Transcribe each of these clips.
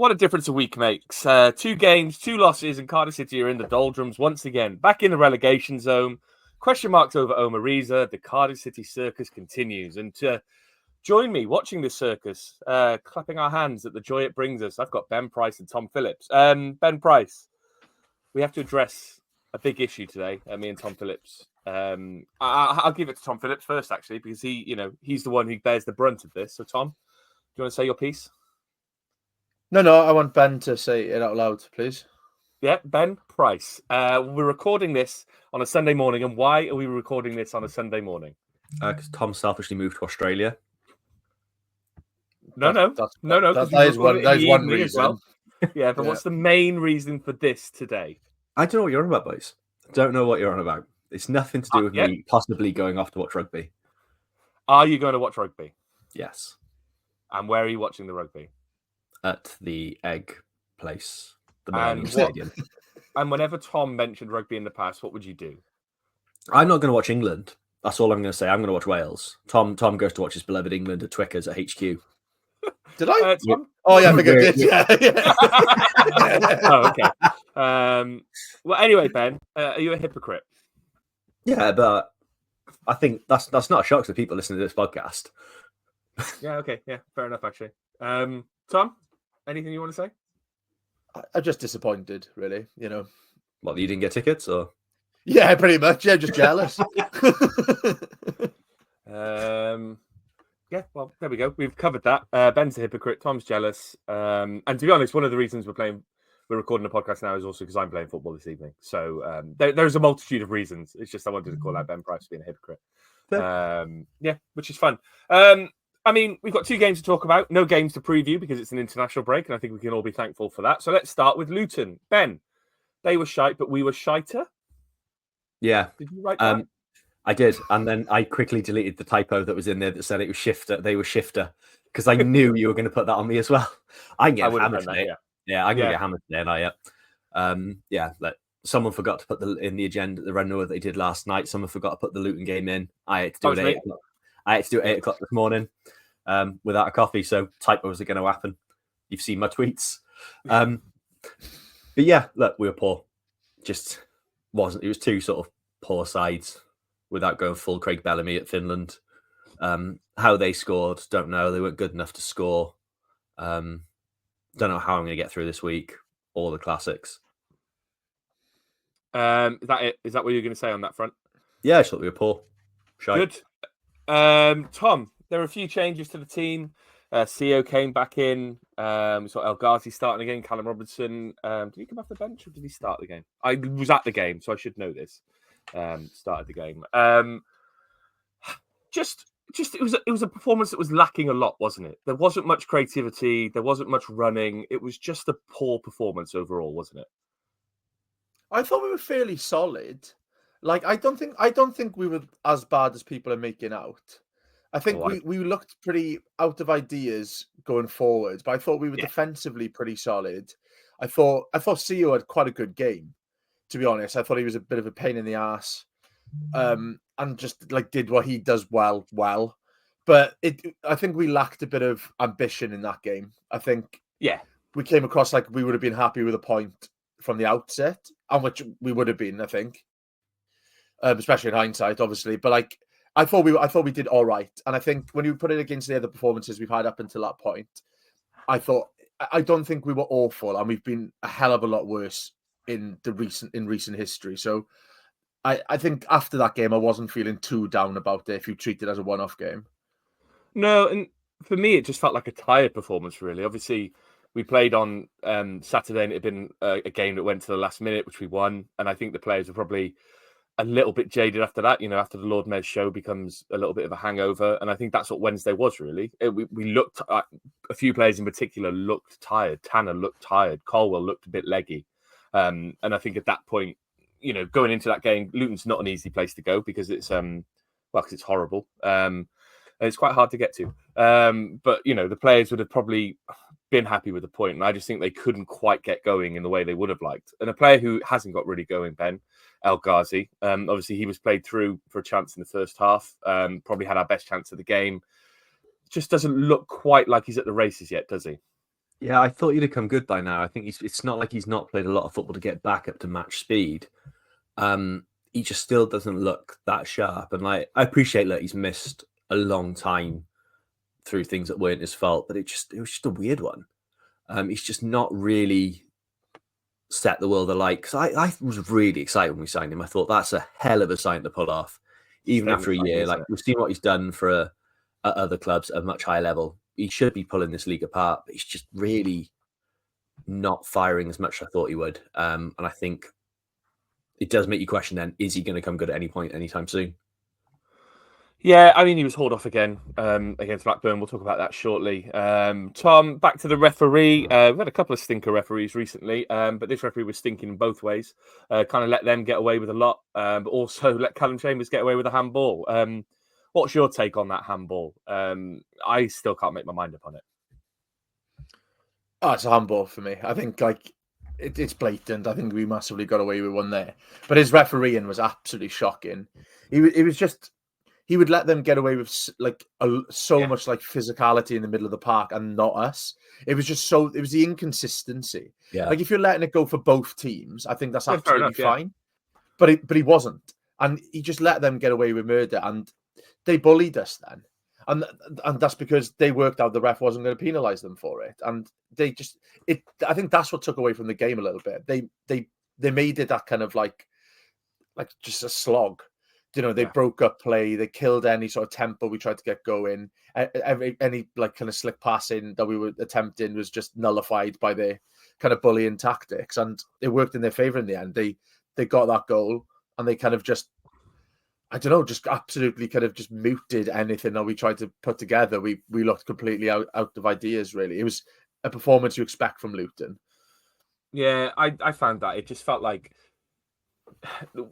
What a difference a week makes. 2 games, 2 losses, and Cardiff City are in the doldrums once again. Back in the relegation zone. Question marks over Riza. The Cardiff City circus continues. And to join me watching this circus, clapping our hands at the joy it brings us, I've got Ben Price and Tom Phillips. Ben Price, we have to address a big issue today, me and Tom Phillips. I'll give it to Tom Phillips first, actually, because he's the one who bears the brunt of this. So, Tom, do you want to say your piece? No, I want Ben to say it out loud, please. Yeah, Ben Price. We're recording this on a Sunday morning, and why are we recording this on a Sunday morning? Because Tom selfishly moved to Australia. No. That is one reason. Well. Yeah, but what's the main reason for this today? I don't know what you're on about, boys. Don't know what you're on about. It's nothing to do with me possibly going off to watch rugby. Are you going to watch rugby? Yes. And where are you watching the rugby? At the Egg place, the Millennium Stadium. And whenever Tom mentioned rugby in the past, what would you do? I'm not going to watch England. That's all I'm going to say. I'm going to watch Wales. Tom goes to watch his beloved England at Twickers at HQ. Did I? Tom? Oh, yeah, I think I did. Yeah. Oh, okay. Well, anyway, Ben, are you a hypocrite? Yeah, but I think that's not a shock to people listening to this podcast. Yeah, okay. Yeah, fair enough, actually. Tom, anything you want to say? I'm just disappointed, really, What, you didn't get tickets, or? Yeah, pretty much. Yeah, just jealous. Yeah, well, there we go. We've covered that. Ben's a hypocrite. Tom's jealous. And to be honest, one of the reasons we're recording a podcast now is also because I'm playing football this evening. So there's a multitude of reasons. It's just I wanted to call out Ben Price being a hypocrite. Yeah, which is fun. I mean, we've got 2 games to talk about. No games to preview because it's an international break, and I think we can all be thankful for that. So let's start with Luton. Ben, they were shite, but we were shiter. Yeah. Did you write that? I did, and then I quickly deleted the typo that was in there that said it was shifter. They were shifter because I knew you were going to put that on me as well. I can get hammered today. Yeah, I'm going to get hammered today. Someone forgot to put in the agenda the run they did last night. Someone forgot to put the Luton game in. I had to do it at 8 o'clock. I had to do it at 8 o'clock this morning without a coffee. So typos are going to happen. You've seen my tweets. But yeah, look, we were poor. It was 2 sort of poor sides without going full Craig Bellamy at Finland. How they scored, don't know. They weren't good enough to score. Don't know how I'm going to get through this week. All the classics. Is that it? Is that what you're going to say on that front? Yeah, I thought we were poor. Good. Tom, there are a few changes to the team. CEO came back in. We saw El Ghazi starting again. Callum Robinson. Did he come off the bench or did he start the game? I was at the game, so I should know this. Started the game. It was a performance that was lacking a lot, wasn't it? There wasn't much creativity. There wasn't much running. It was just a poor performance overall, wasn't it? I thought we were fairly solid. Like, I don't think we were as bad as people are making out. I think we looked pretty out of ideas going forward, but I thought we were defensively pretty solid. I thought CEO had quite a good game, to be honest. I thought he was a bit of a pain in the ass, and just like did what he does well. But I think we lacked a bit of ambition in that game. I think we came across like we would have been happy with a point from the outset, and which we would have been, I think. Especially in hindsight, obviously, but like I thought we did all right, and I think when you put it against the other performances we've had up until that point, I don't think we were awful, and we've been a hell of a lot worse in recent history. So I think after that game, I wasn't feeling too down about it if you treat it as a one-off game. No, and for me, it just felt like a tired performance. Really, obviously, we played on Saturday, and it had been a game that went to the last minute, which we won, and I think the players were probably a little bit jaded after that, after the Lord Mayor's show becomes a little bit of a hangover. And I think that's what Wednesday was, really. We looked at a few players in particular looked tired. Tanner looked tired. Colwell looked a bit leggy. And I think at that point, going into that game, Luton's not an easy place to go because it's, because it's horrible. And it's quite hard to get to. But, the players would have probably been happy with the point. And I just think they couldn't quite get going in the way they would have liked. And a player who hasn't got really going, Ben, El Ghazi. Obviously, he was played through for a chance in the first half. Probably had our best chance of the game. Just doesn't look quite like he's at the races yet, does he? Yeah, I thought he'd have come good by now. I think it's not like he's not played a lot of football to get back up to match speed. He just still doesn't look that sharp. And like, I appreciate that he's missed a long time through things that weren't his fault, but it was just a weird one. He's just not really set the world alight. Because I was really excited when we signed him. I thought that's a hell of a sign to pull off, even after a year. Like, we've seen what he's done for at other clubs at a much higher level. He should be pulling this league apart, but he's just really not firing as much as I thought he would. And I think it does make you question then, is he going to come good at any point anytime soon? Yeah, I mean, he was hauled off again against Blackburn. We'll talk about that shortly. Tom, back to the referee. We've had a couple of stinker referees recently, but this referee was stinking in both ways. Kind of let them get away with a lot, but also let Callum Chambers get away with a handball. What's your take on that handball? I still can't make my mind up on it. Oh, it's a handball for me. I think it's blatant. I think we massively got away with one there. But his refereeing was absolutely shocking. He would let them get away with so much like physicality in the middle of the park and not us. It was the inconsistency. Yeah. Like if you're letting it go for both teams, I think that's absolutely fine. Yeah. But he wasn't. And he just let them get away with murder and they bullied us then. And that's because they worked out the ref wasn't going to penalise them for it. And I think that's what took away from the game a little bit. They made it that kind of like just a slog. You know, they broke up play. They killed any sort of tempo we tried to get going. Any like kind of slick passing that we were attempting was just nullified by their kind of bullying tactics, and it worked in their favour in the end. They got that goal, and they kind of just, I don't know, just absolutely kind of just muted anything that we tried to put together. We looked completely out of ideas. Really, it was a performance you expect from Luton. Yeah, I found that it just felt like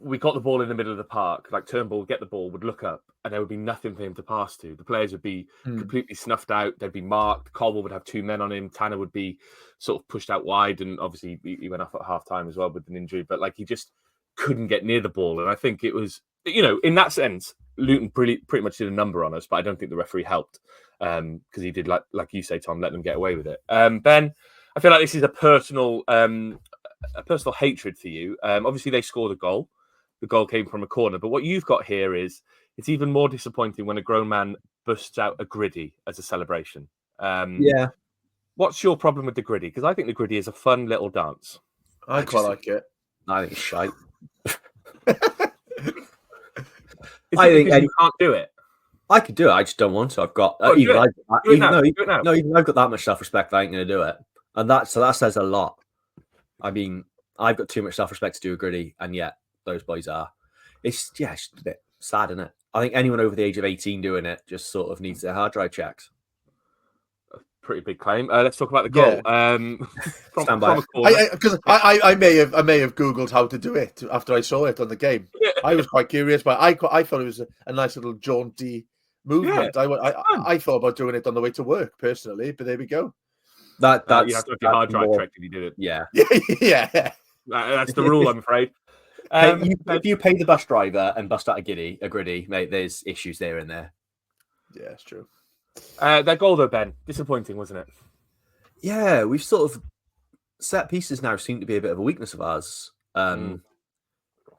we got the ball in the middle of the park, like Turnbull would get the ball, would look up, and there would be nothing for him to pass to. The players would be completely snuffed out. They'd be marked. Caldwell would have two men on him. Tanner would be sort of pushed out wide, and obviously he went off at half time as well with an injury. But like he just couldn't get near the ball, and I think it was, you know, in that sense, Luton pretty much did a number on us. But I don't think the referee helped because he did like you say, Tom, let them get away with it. Ben, I feel like this is a personal hatred for you. Obviously, they scored a goal. The goal came from a corner. But what you've got here is it's even more disappointing when a grown man busts out a griddy as a celebration. Yeah. What's your problem with the griddy? Because I think the griddy is a fun little dance. I quite like it. I think it's shite. I think you can't do it. I could do it. I just don't want to. I've got even I've got that much self-respect. I ain't going to do it, and that says a lot. I mean, I've got too much self-respect to do a griddy, and yet those boys are. It's just a bit sad, isn't it? I think anyone over the age of 18 doing it just sort of needs their hard drive checked. A pretty big claim. Let's talk about the goal. From a corner. Because I may have Googled how to do it after I saw it on the game. Yeah. I was quite curious, but I thought it was a nice little jaunty movement. Yeah. I thought about doing it on the way to work personally, but there we go. That's you have to have your hard drive checked if you did it. Yeah. Yeah. That's the rule, I'm afraid. If you pay the bus driver and bust out a griddy, mate, there's issues there and there. Yeah, it's true. That goal though, Ben, disappointing, wasn't it? Yeah, we've sort of set pieces now seem to be a bit of a weakness of ours.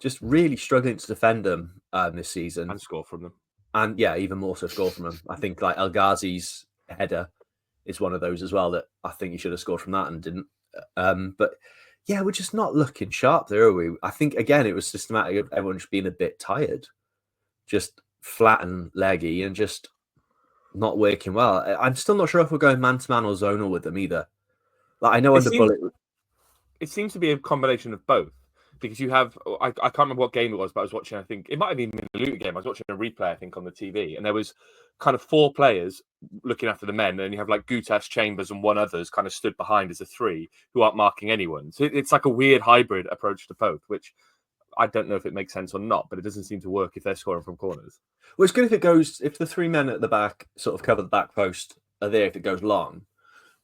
Just really struggling to defend them this season and score from them. And yeah, even more so score from them. I think like El Ghazi's header is one of those as well that I think he should have scored from that and didn't. But yeah, we're just not looking sharp there, are we? I think again it was systematic of everyone just being a bit tired, just flat and leggy, and just not working well. I'm still not sure if we're going man to man or zonal with them either. Like I know it seems to be a combination of both. Because you have, I can't remember what game it was, but I was watching, I think, it might have even been the Luton game. I was watching a replay, I think, on the TV. And there was kind of four players looking after the men. And you have like Gutas, Chambers, and one others kind of stood behind as a three who aren't marking anyone. So it's like a weird hybrid approach to both, which I don't know if it makes sense or not, but it doesn't seem to work if they're scoring from corners. Well, it's good if the three men at the back sort of cover the back post are there if it goes long.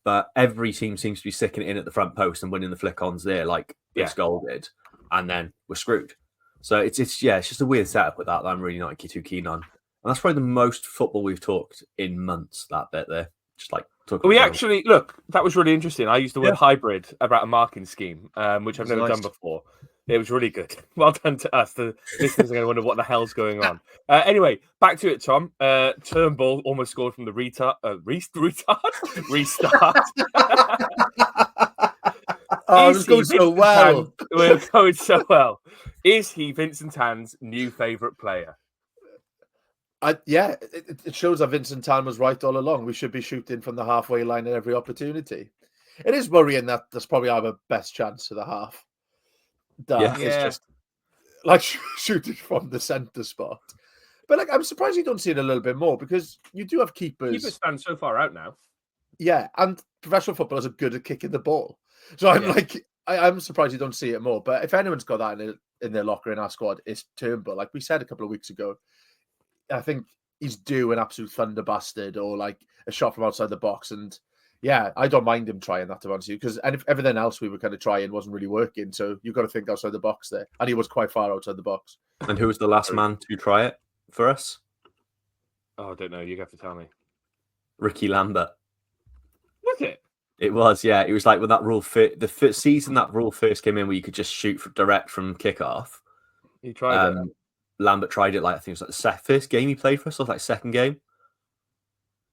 But every team seems to be sticking it in at the front post and winning the flick-ons there like this goal did. And then we're screwed. So it's just a weird setup with that I'm really not too keen on. And that's probably the most football we've talked in months, that bit there. Just like We actually look. That was really interesting. I used the word hybrid about a marking scheme, which I've never done before. It was really good. Well done to us. The listeners are going to wonder what the hell's going on. Anyway, back to it, Tom. Turnbull almost scored from the restart. Oh, it was going so well. We're going so well. Is he Vincent Tan's new favourite player? It shows that Vincent Tan was right all along. We should be shooting from the halfway line at every opportunity. It is worrying that that's probably our best chance to the half. It's just like shooting from the centre spot. But like, I'm surprised you don't see it a little bit more because you do have keepers. Keepers stand so far out now. Yeah, and professional footballers are good at kicking the ball. So I'm surprised you don't see it more. But if anyone's got that in their locker in our squad, it's Turnbull. Like we said a couple of weeks ago, I think he's due an absolute thunder bastard or like a shot from outside the box. And yeah, I don't mind him trying that, to be honest with you, because if everything else we were kind of trying wasn't really working. So you've got to think outside the box there. And he was quite far outside the box. And who was the last man to try it for us? Oh, I don't know. You have to tell me. Ricky Lambert. Was it? It was, yeah. It was like when that rule the season that rule first came in, where you could just shoot direct from kickoff. He tried it. Lambert tried it. Like I think it was like the first game he played for us, or like second game.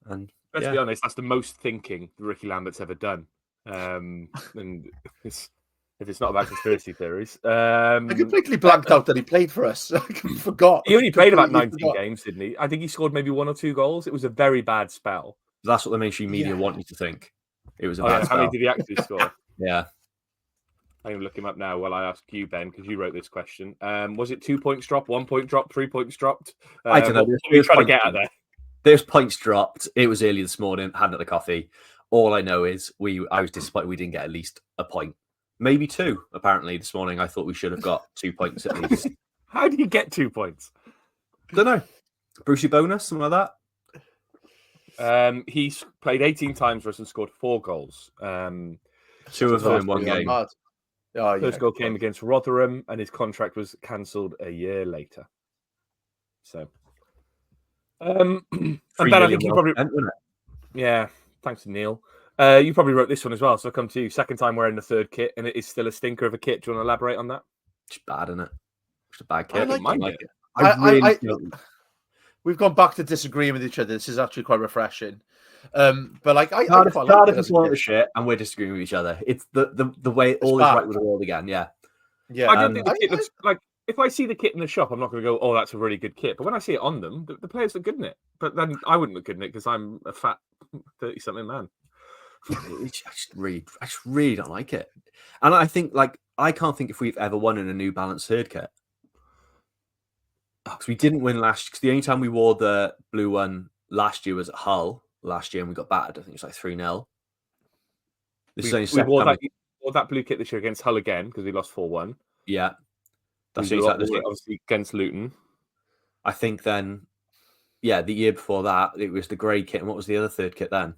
And let's be honest, that's the most thinking Ricky Lambert's ever done. And if it's not about conspiracy theories, I completely blanked out that he played for us. I forgot. He only played about 19 games, didn't he? I think he scored maybe 1 or 2 goals. It was a very bad spell. That's what the mainstream media want you to think. It was a bad spell. How many did he actually score? Yeah. I'm going to look him up now while I ask you, Ben, because you wrote this question. Was it 2 points dropped, 1 point dropped, 3 points dropped? I don't know. What are you trying to get at there? There's points dropped. It was early this morning. Hadn't had a coffee. All I know is I was disappointed we didn't get at least a point. Maybe 2, apparently, this morning. I thought we should have got 2 points at least. How do you get 2 points? Don't know. Brucey bonus, something like that? He's played 18 times for us and scored 4 goals. 2 of them in one game. First goal came against Rotherham, and his contract was cancelled a year later. So, and Ben, I think you probably, thanks to Neil. You probably wrote this one as well, so I'll come to you. Second time wearing the 3rd kit, and it is still a stinker of a kit. Do you want to elaborate on that? It's bad, isn't it? It's a bad kit. I like it. I we've gone back to disagreeing with each other. This is actually quite refreshing. But like, Cardiff is one of the shit, and we're disagreeing with each other. It's the way all is right with the world again. Yeah. I don't think the kit looks like. If I see the kit in the shop, I'm not going to go, "Oh, that's a really good kit." But when I see it on them, the players look good in it. But then I wouldn't look good in it because I'm a fat 30-something man. I just really don't like it. And I think, like, I can't think if we've ever won in a New Balance 3rd kit. Because we didn't win last. Because the only time we wore the blue one last year was at Hull last year, and we got battered. I think it was like 3-0. We wore that blue kit this year against Hull again because we lost 4-1. Yeah, that's obviously against Luton. I think then, the year before that it was the grey kit. And what was the other 3rd kit then?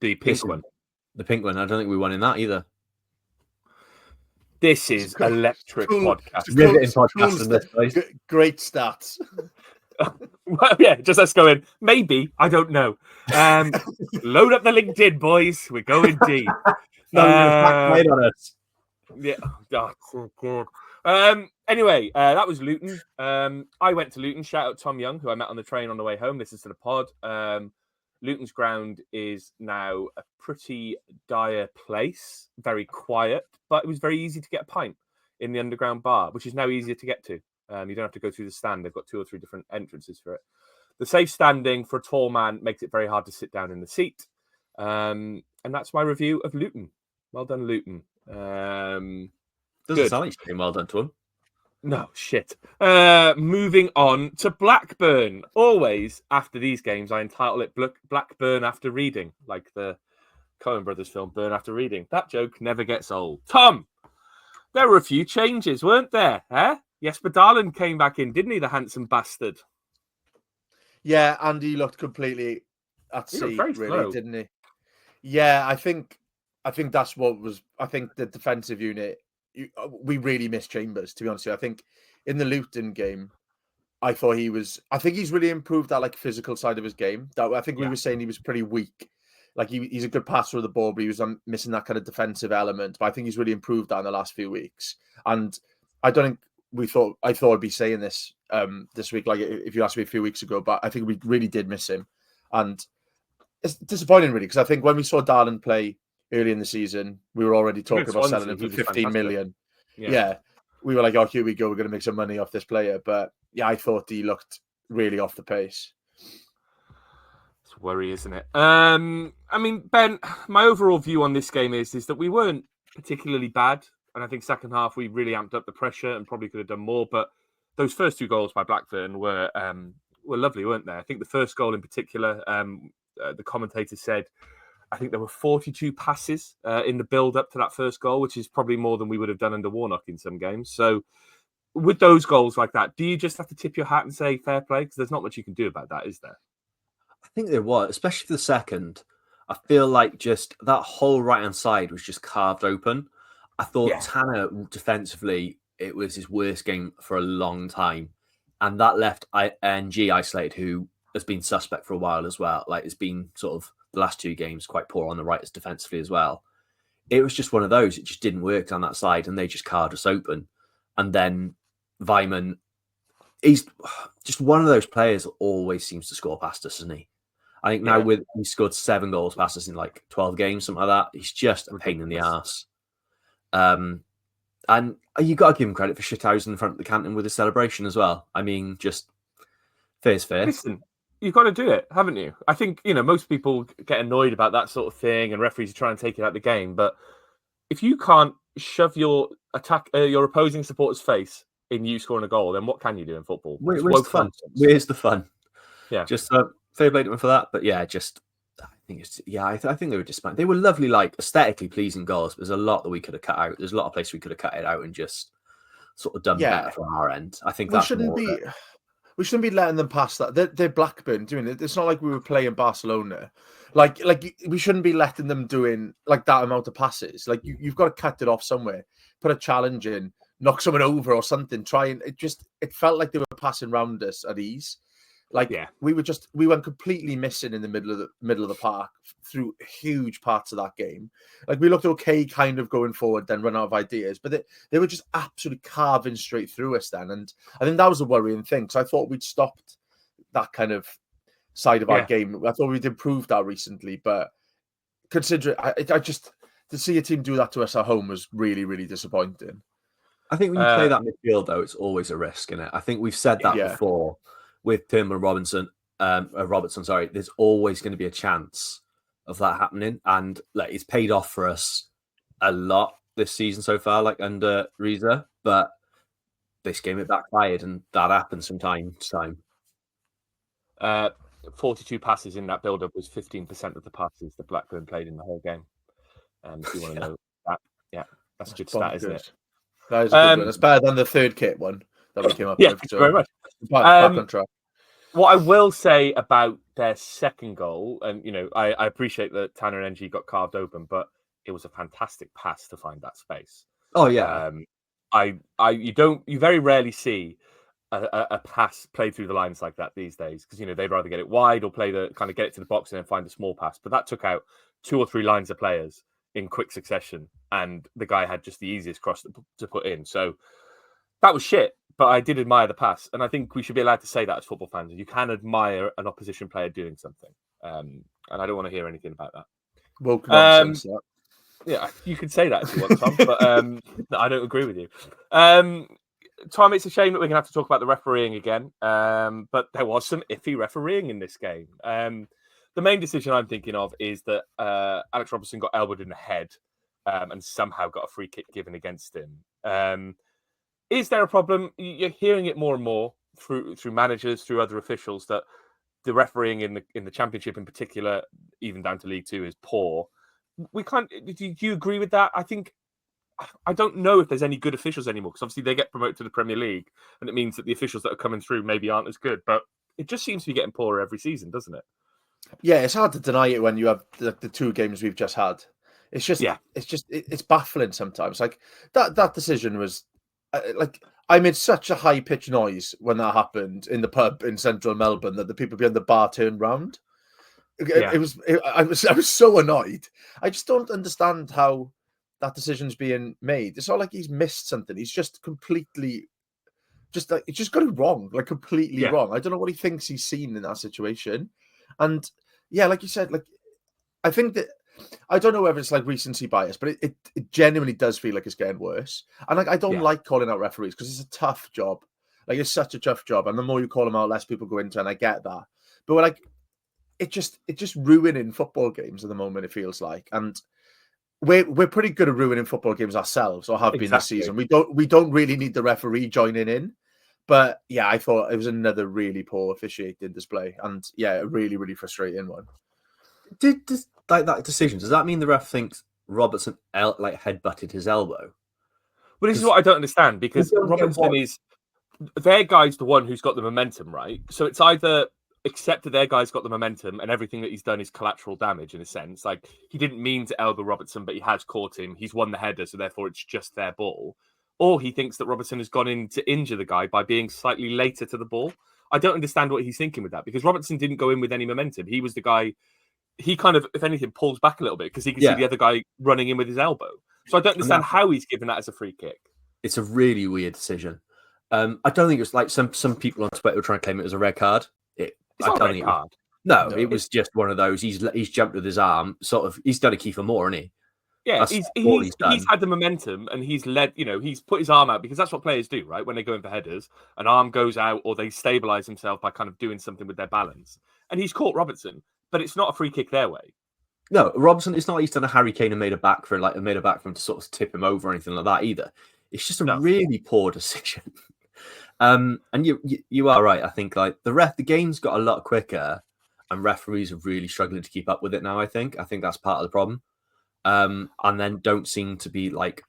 The pink one. The pink one. I don't think we won in that either. This is electric podcast. Riveting podcast in this place. Great stats. Well, just let's go in. Maybe, I don't know. Load up the LinkedIn, boys. We're going deep. Made on us. Yeah. Oh, God. Anyway, that was Luton. I went to Luton. Shout out Tom Young, who I met on the train on the way home. This is to the pod. Luton's ground is now a pretty dire place, very quiet, but it was very easy to get a pint in the underground bar, which is now easier to get to. You don't have to go through the stand. They've got 2 or 3 different entrances for it. The safe standing for a tall man makes it very hard to sit down in the seat. And that's my review of Luton. Well done, Luton. Doesn't sound like you're well done to him. No, shit. Moving on to Blackburn. Always, after these games, I entitle it Blackburn After Reading, like the Coen Brothers film Burn After Reading. That joke never gets old. Tom, there were a few changes, weren't there? Jesper Darlin came back in, didn't he, the handsome bastard? Yeah, and he looked completely at sea, really, didn't he? Yeah, I think that's what was... I think the defensive unit... we really missed Chambers, to be honest with you. I think in the Luton game, I thought I think he's really improved that like physical side of his game. That I think we were saying he was pretty weak. Like he's a good passer of the ball, but he was missing that kind of defensive element. But I think he's really improved that in the last few weeks. And I don't think I thought I'd be saying this this week, like if you asked me a few weeks ago, but I think we really did miss him. And it's disappointing really, because I think when we saw Darlin play early in the season, we were already talking about selling him for 15 million. Yeah. We were like, oh, here we go. We're going to make some money off this player. But yeah, I thought he looked really off the pace. It's a worry, isn't it? I mean, Ben, my overall view on this game is that we weren't particularly bad. And I think second half, we really amped up the pressure and probably could have done more. But those first 2 goals by Blackburn were lovely, weren't they? I think the first goal in particular, the commentator said, I think there were 42 passes in the build-up to that first goal, which is probably more than we would have done under Warnock in some games. So with those goals like that, do you just have to tip your hat and say fair play? Because there's not much you can do about that, is there? I think there was, especially for the second. I feel like just that whole right-hand side was just carved open. I thought Tanner, defensively, it was his worst game for a long time. And that left NG isolated, who has been suspect for a while as well. Like, it's been sort of the last 2 games quite poor on the right defensively as well. It was just one of those. It just didn't work on that side, and they just carved us open. And then Weimann, he's just one of those players that always seems to score past us, isn't he? I think now he scored 7 goals past us in like 12 games, something like that. He's just a pain in the arse. And you got to give him credit for Shithausen in front of the canton with his celebration as well. I mean, just fair's fair. Listen, you've got to do it, haven't you? I think, most people get annoyed about that sort of thing and referees try and take it out of the game. But if you can't shove your opposing supporter's face in you scoring a goal, then what can you do in football? Where's the fun? Where's the fun? Yeah. Just fair play to them for that. But yeah, I think they were just, they were lovely, like aesthetically pleasing goals. There's a lot that we could have cut out. There's a lot of places we could have cut it out and just sort of done better from our end. I think we shouldn't be letting them pass that. They're Blackburn doing it. It's not like we were playing Barcelona. Like we shouldn't be letting them doing like that amount of passes. Like you've got to cut it off somewhere. Put a challenge in, knock someone over or something. It felt like they were passing around us at ease. Like we went completely missing in the middle of the park through huge parts of that game. Like we looked okay, kind of going forward, then run out of ideas, but they were just absolutely carving straight through us then. And I think that was a worrying thing, because I thought we'd stopped that kind of side of our game. I thought we'd improved that recently, but considering I just to see a team do that to us at home was really, really disappointing. I think when you play that midfield, though, it's always a risk, isn't it? I think we've said that before. With Turnbull and Robertson, there's always going to be a chance of that happening, and like it's paid off for us a lot this season so far, like under Riza. But this game it backfired, and that happens from time to time. 42 passes in that build-up was 15% of the passes that Blackburn played in the whole game. If you want to know that, that's a good stat, isn't it? That is a good one. It's better than the third kit one that we came up with. So very much. Back on track. What I will say about their second goal, and I appreciate that Tanner and NG got carved open, but it was a fantastic pass to find that space. Oh yeah. You very rarely see a pass played through the lines like that these days, because they'd rather get it wide or get it to the box and then find a small pass. But that took out 2 or 3 lines of players in quick succession, and the guy had just the easiest cross to put in. So that was shit. But I did admire the pass, and I think we should be allowed to say that as football fans. You can admire an opposition player doing something, and I don't want to hear anything about that. Well, nonsense, yeah, you could say that if you want, Tom, but I don't agree with you. Tom, it's a shame that we're going to have to talk about the refereeing again, but there was some iffy refereeing in this game. The main decision I'm thinking of is that Alex Robertson got elbowed in the head and somehow got a free kick given against him. Is there a problem? You're hearing it more and more through managers, through other officials, that the refereeing in the Championship in particular, even down to League Two, is poor. We can't. Do you agree with that? I don't know if there's any good officials anymore, because obviously they get promoted to the Premier League, and it means that the officials that are coming through maybe aren't as good. But it just seems to be getting poorer every season, doesn't it? Yeah, it's hard to deny it when you have the 2 games we've just had. It's baffling sometimes. Like that decision was. I made such a high pitched noise when that happened in the pub in central Melbourne that the people behind the bar turned round. I was so annoyed. I just don't understand how that decision's being made. It's not like he's missed something. He's just completely, he just got it wrong, like completely wrong. I don't know what he thinks he's seen in that situation. And yeah, like you said, like I think that I don't know whether it's like recency bias, but it genuinely does feel like it's getting worse. And like I don't like calling out referees because it's a tough job. Like it's such a tough job, and the more you call them out, less people go into it, and I get that. But we're like, it's just ruining football games at the moment. It feels like, and we're pretty good at ruining football games ourselves, or have been this season. We don't really need the referee joining in. But yeah, I thought it was another really poor officiating display, and yeah, a really, really frustrating one. Did this, like that decision? Does that mean the ref thinks Robertson headbutted his elbow? Well, this is what I don't understand, because Robertson is their guy's the one who's got the momentum, right? So it's either accept that their guy's got the momentum and everything that he's done is collateral damage in a sense. Like he didn't mean to elbow Robertson, but he has caught him. He's won the header, so therefore it's just their ball. Or he thinks that Robertson has gone in to injure the guy by being slightly later to the ball. I don't understand what he's thinking with that, because Robertson didn't go in with any momentum. He was the guy. He kind of, if anything, pulls back a little bit because he can see the other guy running in with his elbow. So I don't understand how he's given that as a free kick. It's a really weird decision. I don't think it's like some people on Twitter were trying to claim it as a red card. It's not a red card. No, it was just one of those. He's jumped with his arm, sort of. He's done a Kiefer Moore, hasn't he? Yeah, he's had the momentum and he's led. He's put his arm out, because that's what players do, right? When they go in for headers, an arm goes out or they stabilise themselves by kind of doing something with their balance. And he's caught Robertson, but it's not a free kick their way. No, Robertson. It's not. He's done a Harry Kane and made a back for him to sort of tip him over or anything like that either. It's just a really poor decision. And you are right. I think like the game's got a lot quicker, and referees are really struggling to keep up with it now. I think that's part of the problem. And then don't seem to be like,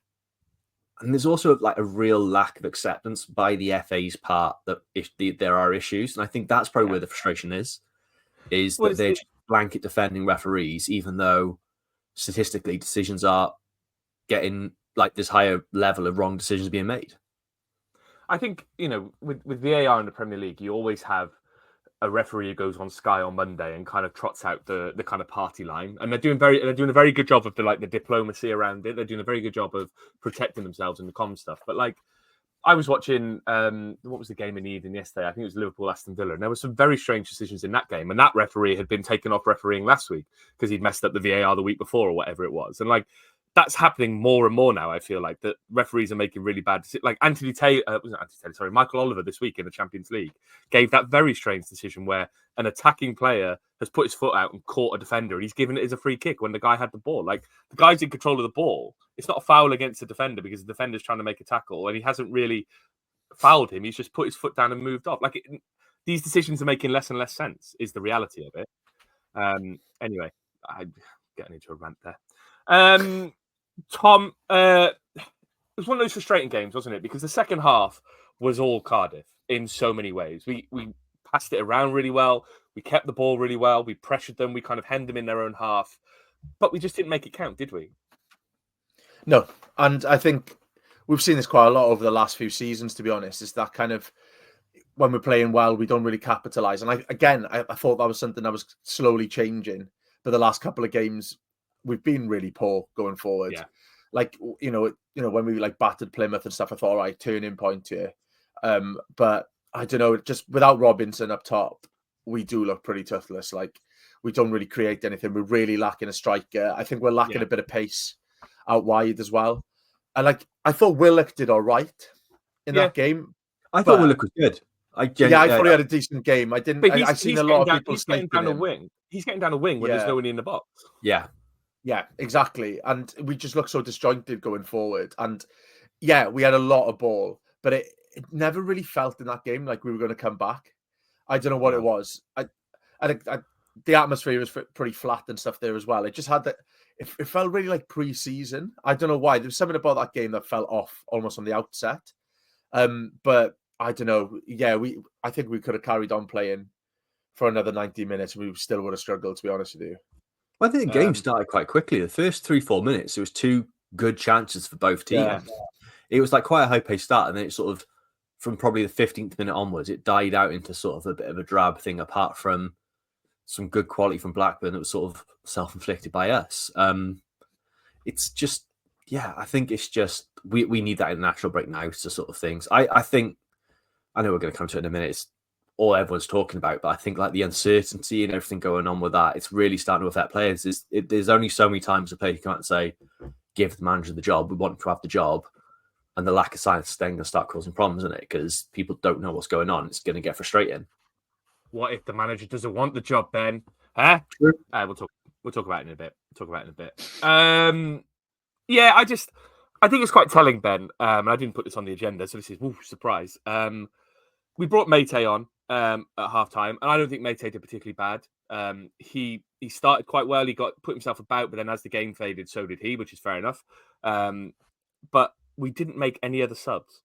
and there's also like a real lack of acceptance by the FA's part that if there are issues, and I think that's probably where the frustration is that they're just blanket defending referees, even though statistically decisions are getting like this higher level of wrong decisions being made. I think, with VAR in the Premier League, you always have a referee who goes on Sky on Monday and kind of trots out the kind of party line, and they're doing a very good job of the diplomacy around it. They're doing a very good job of protecting themselves in the comm stuff. But like, I was watching what was the game in Eden yesterday? I think it was Liverpool Aston Villa, and there were some very strange decisions in that game. And that referee had been taken off refereeing last week because he'd messed up the VAR the week before or whatever it was. And like, that's happening more and more now. I feel like that referees are making really bad decisions. Like Michael Oliver this week in the Champions League gave that very strange decision where an attacking player has put his foot out and caught a defender, and he's given it as a free kick when the guy had the ball. Like, the guy's in control of the ball. It's not a foul against the defender because the defender's trying to make a tackle, and he hasn't really fouled him. He's just put his foot down and moved off. Like, these decisions are making less and less sense. Is the reality of it. Anyway, I'm getting into a rant there. Tom, it was one of those frustrating games, wasn't it? Because the second half was all Cardiff in so many ways. We passed it around really well. We kept the ball really well. We pressured them. We kind of hemmed them in their own half. But we just didn't make it count, did we? No. And I think we've seen this quite a lot over the last few seasons, to be honest. It's that kind of, when we're playing well, we don't really capitalise. And I thought that was something that was slowly changing. But the last couple of games, we've been really poor going forward. Yeah. Like, when we battered Plymouth and stuff, I thought, all right, turning point here. But I don't know, just without Robinson up top, we do look pretty toothless. Like, we don't really create anything. We're really lacking a striker. I think we're lacking a bit of pace out wide as well. And I thought Willock did all right in that game. I thought Willock was good. I thought he had a decent game. I seen a lot of people getting down a wing. He's getting down a wing when there's no one in the box. Yeah. Yeah, exactly. And we just look so disjointed going forward. And yeah, we had a lot of ball, but it never really felt in that game like we were going to come back. I don't know what it was. The atmosphere was pretty flat and stuff there as well. It just had that. It felt really like pre-season. I don't know why. There was something about that game that felt off almost on the outset. But I don't know. Yeah, I think we could have carried on playing for another 90 minutes and we still would have struggled, to be honest with you. Well, I think the game started quite quickly. The first 3-4 minutes, there was two good chances for both teams. Yeah. It was like quite a high-paced start, and then it sort of from probably the 15th minute onwards, it died out into sort of a bit of a drab thing, apart from some good quality from Blackburn that was sort of self-inflicted by us. It's just, I think it's just, we need that international break now to sort of things. I think, I know we're going to come to it in a minute, it's all everyone's talking about, but I think like the uncertainty and everything going on with that, it's really starting to affect players. There's only so many times a player can come out and say, give the manager the job, we want him to have the job, and the lack of science is then going to start causing problems, isn't it? Because people don't know what's going on. It's going to get frustrating. What if the manager doesn't want the job, Ben? Huh? True. We'll talk about it in a bit. Yeah, I think it's quite telling, Ben. And I didn't put this on the agenda, so this is surprise. We brought Mate on at halftime, and I don't think Mate did particularly bad. He started quite well. He put himself about, but then as the game faded, so did he, which is fair enough. But we didn't make any other subs,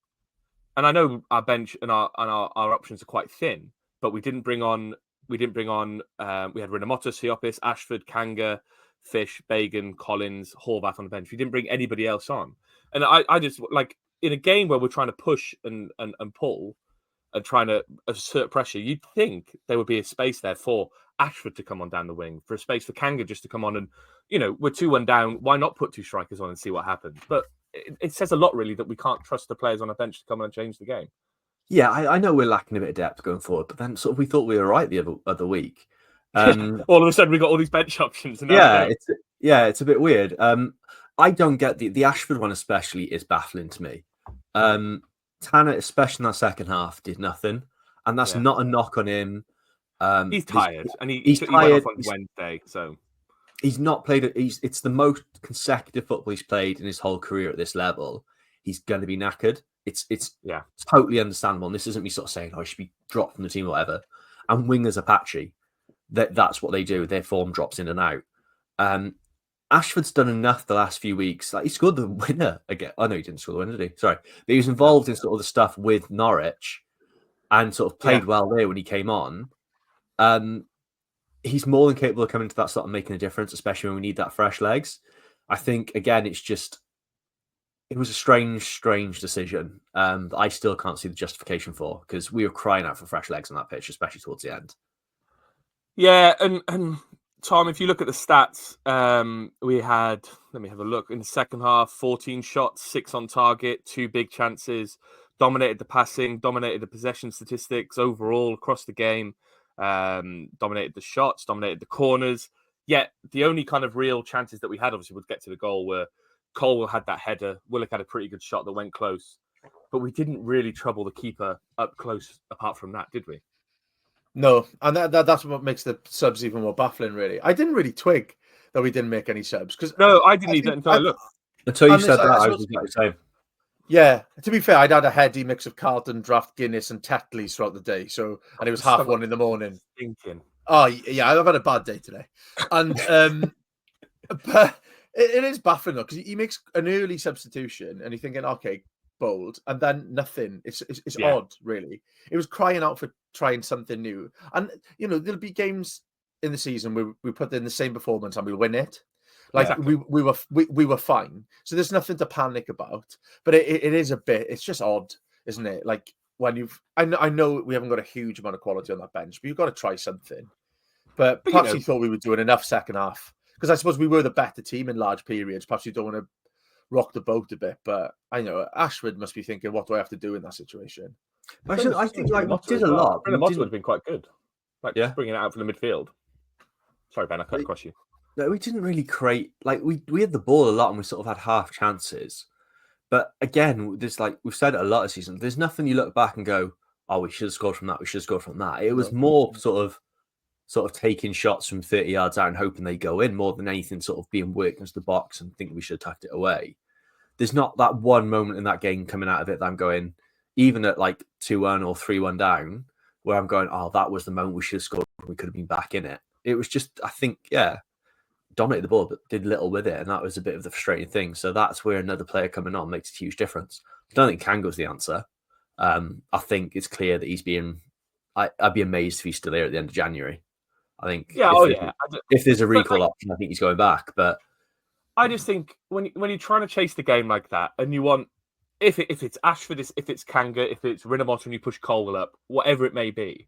and I know our bench and our options are quite thin. But we didn't bring on. We had Rinamoto, Siopis, Ashford, Kanga, Fish, Bagan, Collins, Horvath on the bench. We didn't bring anybody else on, and I just like in a game where we're trying to push and pull and trying to assert pressure. You'd think there would be a space there for Ashford to come on down the wing, for a space for Kanga just to come on, and we're 2-1 down. Why not put two strikers on and see what happens? But it says a lot really that we can't trust the players on a bench to come on and change the game. Yeah, I know we're lacking a bit of depth going forward, but then sort of we thought we were right the other week. All of a sudden we got all these bench options. And it's a bit weird. I don't get the Ashford one especially is baffling to me. Tanner, especially in that second half, did nothing, and that's not a knock on him. He's tired, and he's tired. Went off on Wednesday, so he's not played. It's the most consecutive football he's played in his whole career at this level. He's going to be knackered. It's totally understandable. And this isn't me sort of saying, I should be dropped from the team or whatever. And wingers are patchy. That's what they do. Their form drops in and out. Ashford's done enough the last few weeks. Like he scored the winner again. I know he didn't score the winner, did he? Sorry. But he was involved in sort of the stuff with Norwich and sort of played well there when he came on. He's more than capable of coming to that sort of making a difference, especially when we need that fresh legs. I think, again, it was a strange decision. I still can't see the justification for, because we were crying out for fresh legs on that pitch, especially towards the end. Yeah, and Tom, if you look at the stats, we had, let me have a look, in the second half, 14 shots, 6 on target, 2 big chances, dominated the passing, dominated the possession statistics overall across the game, dominated the shots, dominated the corners. Yet the only kind of real chances that we had, obviously, would get to the goal were Cole had that header. Willock had a pretty good shot that went close. But we didn't really trouble the keeper up close apart from that, did we? No, and that's what makes the subs even more baffling, really. I didn't really twig that we didn't make any subs. No, I didn't either until I looked. Until you said that, I was exactly the same. Yeah, to be fair, I'd had a heady mix of Carlton, Draft, Guinness and Tetleys throughout the day. And it was 1:30 in the morning. Thinking. Oh, yeah, I've had a bad day today. And but it is baffling, though, because he makes an early substitution and you're thinking, okay, bold, and then nothing. It's odd, really. It was crying out for trying something new. And, there'll be games in the season where we put in the same performance and we win it. Like, exactly. we were fine. So there's nothing to panic about. But it is a bit, it's just odd, isn't it? Like, when I know we haven't got a huge amount of quality on that bench, but you've got to try something. But perhaps he thought we were doing enough second half. Because I suppose we were the better team in large periods. Perhaps you don't want to rock the boat a bit. But I know Ashford must be thinking, what do I have to do in that situation? I think we did a lot. Rinamoto would have been quite good. Bringing it out from the midfield. Sorry, Ben, I cut across you. No, we didn't really create... we had the ball a lot and we sort of had half chances. But again, there's we've said it a lot of season. There's nothing you look back and go, oh, we should have scored from that. We should have scored from that. It was more sort of taking shots from 30 yards out and hoping they go in more than anything sort of being worked into the box and thinking we should have tucked it away. There's not that one moment in that game coming out of it that I'm going, even at 2-1 or 3-1 down, where I'm going, oh, that was the moment we should have scored. We could have been back in it. It was just, I think, dominated the ball, but did little with it. And that was a bit of the frustrating thing. So that's where another player coming on makes a huge difference. I don't think Kango's the answer. I think it's clear that he's being, I'd be amazed if he's still here at the end of January. I think if there's a recall option, I think he's going back. But I just think when you're trying to chase the game like that and you want if it's Ashford, if it's Kanga, if it's Rinomhota and you push Colwell up, whatever it may be,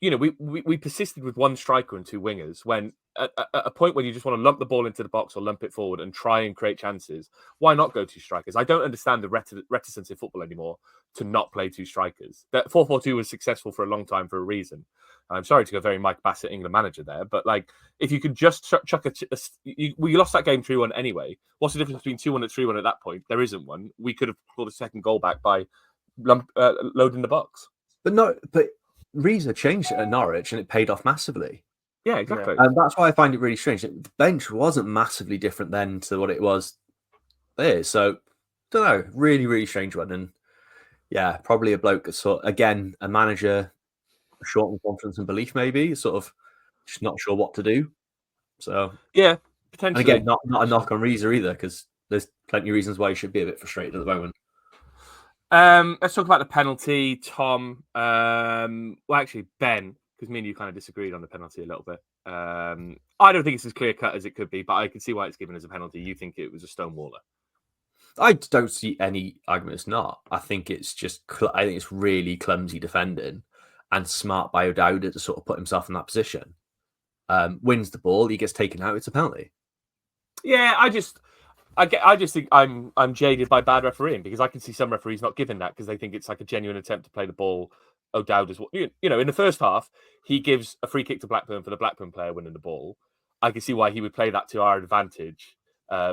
we persisted with one striker and two wingers when at a point when you just want to lump the ball into the box or lump it forward and try and create chances. Why not go two strikers? I don't understand the reticence in football anymore to not play two strikers. That 4-4-2 was successful for a long time for a reason. I'm sorry to go very Mike Bassett, England manager there, but like if you could just chuck we lost that game 3-1 anyway. What's the difference between 2-1 and 3-1 at that point? There isn't one. We could have scored a second goal back by loading the box. But Riza changed it at Norwich and it paid off massively. Yeah, exactly. And that's why I find it really strange. The bench wasn't massively different then to what it was there. So, don't know. Really, really strange one. And yeah, probably a bloke that's again, a manager short on confidence and belief, maybe, sort of just not sure what to do. So, yeah, potentially. And again, not a knock on Riza either, because there's plenty of reasons why you should be a bit frustrated at the moment. Let's talk about the penalty, Tom. Well, actually, Ben, because me and you kind of disagreed on the penalty a little bit. I don't think it's as clear cut as it could be, but I can see why it's given as a penalty. You think it was a stonewaller? I don't see any argument it's not. I think it's just, I think it's really clumsy defending and smart by O'Dowda to sort of put himself in that position. Wins the ball, he gets taken out. It's a penalty. Yeah, I just think I'm jaded by bad refereeing because I can see some referees not giving that because they think it's like a genuine attempt to play the ball. O'Dowda's, in the first half, he gives a free kick to Blackburn for the Blackburn player winning the ball. I can see why he would play that to our advantage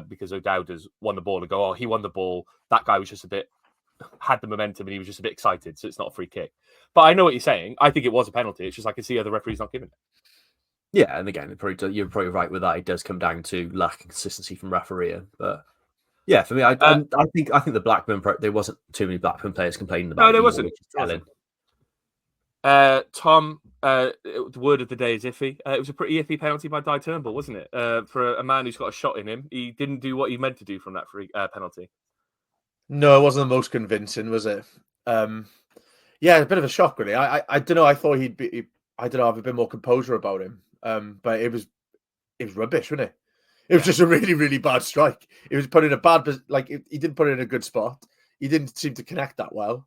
because O'Dowda's won the ball and go, oh, he won the ball. That guy was just had the momentum and he was just a bit excited, so it's not a free kick. But I know what you're saying. I think it was a penalty. It's just I can see other referees not giving it. Yeah, and again, you're probably right with that. It does come down to lack of consistency from refereeing. But yeah, for me, I think the Blackburn there wasn't too many Blackburn players complaining about. No, there wasn't. Tom, the word of the day is iffy. It was a pretty iffy penalty by Di Turnbull, wasn't it? For a man who's got a shot in him, he didn't do what he meant to do from that free penalty. No, it wasn't the most convincing, was it? Yeah, a bit of a shock, really. I don't know. I thought he'd be. I don't know. Have a bit more composure about him. But it was rubbish, wasn't it? It was just a really, really bad strike. It was put in a bad, he didn't put it in a good spot. He didn't seem to connect that well.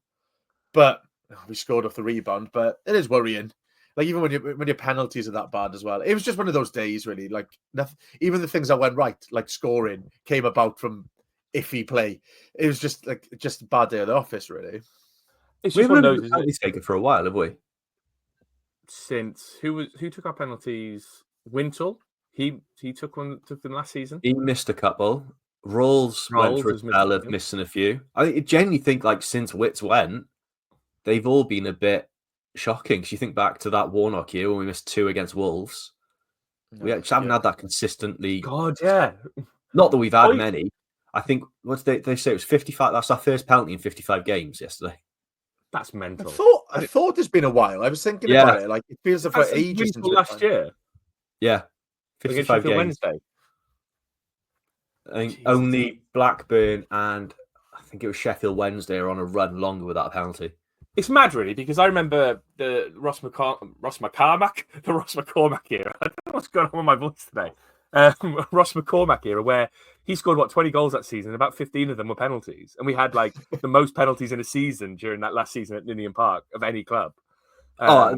But we scored off the rebound. But it is worrying. Like even when your penalties are that bad as well. It was just one of those days, really. Like nothing, even the things that went right, like scoring, came about from iffy play. It was just a bad day at the office, really. It's just one of those. Penalties taken for a while, have we? Since who took our penalties? Wintle. He took them last season. He missed a couple. Rawls went for a spell of missing a few. I genuinely think like since Witts went, they've all been a bit shocking. Because you think back to that Warnock year when we missed 2 against Wolves. We just haven't had that consistently. God, yeah. Not that we've had many. I think what they say it was 55. That's our first penalty in 55 games yesterday. That's mental. I thought it's been a while. I was thinking about it. Like it feels like for ages since last year. Yeah, 55 games. Wednesday. I think only Blackburn and I think it was Sheffield Wednesday are on a run longer without a penalty. It's mad, really, because I remember the Ross McCormack era. I don't know what's going on with my voice today. Ross McCormack era, where he scored 20 goals that season, about 15 of them were penalties, and we had like the most penalties in a season during that last season at Ninian Park of any club. I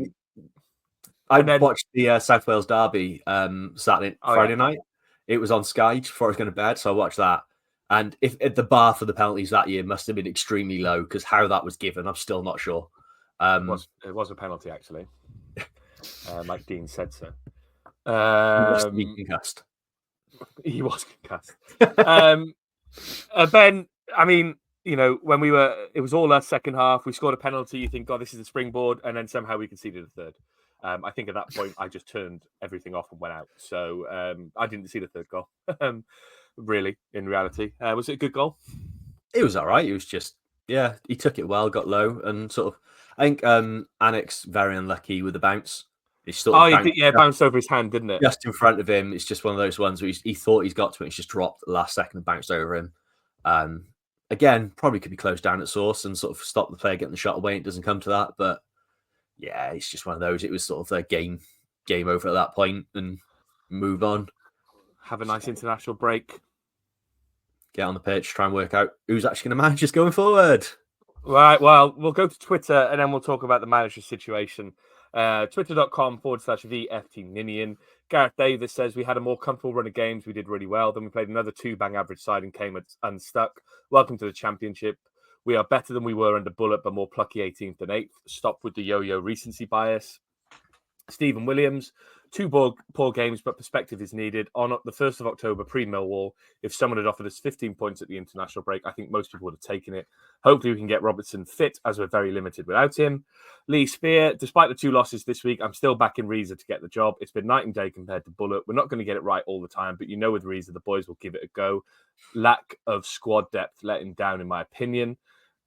watched the South Wales derby Friday night. It was on Sky before I was going to bed, so I watched that. And if the bar for the penalties that year must have been extremely low because how that was given, I'm still not sure. It was a penalty, actually. Like Dean said so. He must be concussed. He was concussed. Ben, I mean, when it was all us second half. We scored a penalty. You think, God, this is a springboard, and then somehow we conceded a third. I think at that point I just turned everything off and went out. So I didn't see the third goal. Really, in reality, was it a good goal? It was all right. It was just, he took it well, got low, and sort of. I think Anik's very unlucky with the bounce. Bounced over his hand, didn't it? Just in front of him. It's just one of those ones where he thought he's got to it. It's just dropped at the last second and bounced over him. Again, probably could be closed down at source and sort of stop the player getting the shot away. It doesn't come to that, but yeah, it's just one of those. It was sort of a game over at that point and move on. Have a nice international break. get on the pitch, try and work out who's actually going to manage us going forward. Right. Well, we'll go to Twitter and then we'll talk about the manager situation. Twitter.com/VFT Ninian. Gareth Davis says, we had a more comfortable run of games. We did really well. Then we played another 2-bang average side and came unstuck. Welcome to the championship. We are better than we were under Bullet, but more plucky 18th and 8th. Stop with the yo-yo recency bias. Stephen Williams, 2 poor games, but perspective is needed. On the 1st of October, pre-Millwall, if someone had offered us 15 points at the international break, I think most people would have taken it. Hopefully we can get Robertson fit, as we're very limited without him. Lee Spear, despite the 2 losses this week, I'm still backing Riza to get the job. It's been night and day compared to Bullet. We're not going to get it right all the time, but with Riza, the boys will give it a go. Lack of squad depth let him down, in my opinion.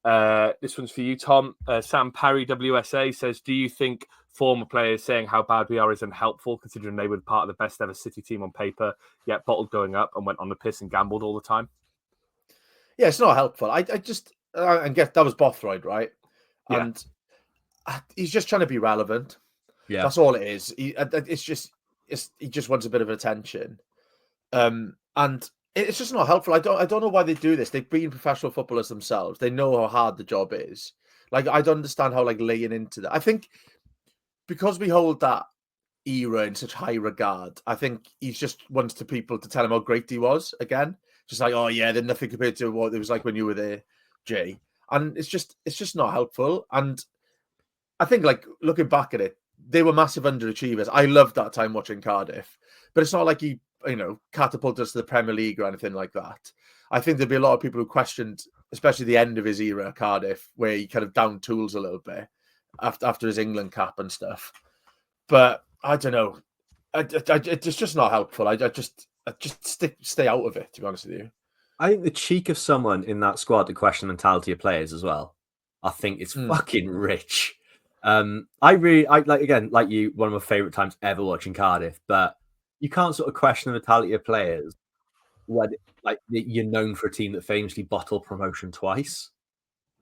This one's for you, Tom. Sam Parry, WSA, says, do you think former players saying how bad we are is unhelpful, considering they were part of the best ever City team on paper, yet bottled going up and went on the piss and gambled all the time? Yeah, it's not helpful. I guess that was Bothroyd, right? Yeah. And he's just trying to be relevant. Yeah, that's all it is. He just wants a bit of attention, and it's just not helpful. I don't know why they do this. They've been professional footballers themselves. They know how hard the job is. Like, I don't understand how laying into that. I think because we hold that era in such high regard, I think he just wants people to tell him how great he was again. Just like, oh yeah, they're nothing compared to what it was like when you were there, Jay. And it's just not helpful. And I think, like, looking back at it, they were massive underachievers. I loved that time watching Cardiff, but it's not like he, catapulted us to the Premier League or anything like that. I think there'd be a lot of people who questioned, especially the end of his era at Cardiff, where he kind of down tools a little bit after his England cap and stuff. But I don't know. It's just not helpful. I just stay out of it, to be honest with you. I think the cheek of someone in that squad to question the mentality of players as well, I think it's fucking rich. I like you, one of my favourite times ever watching Cardiff, but you can't sort of question the mentality of players when, like, you're known for a team that famously bottled promotion twice.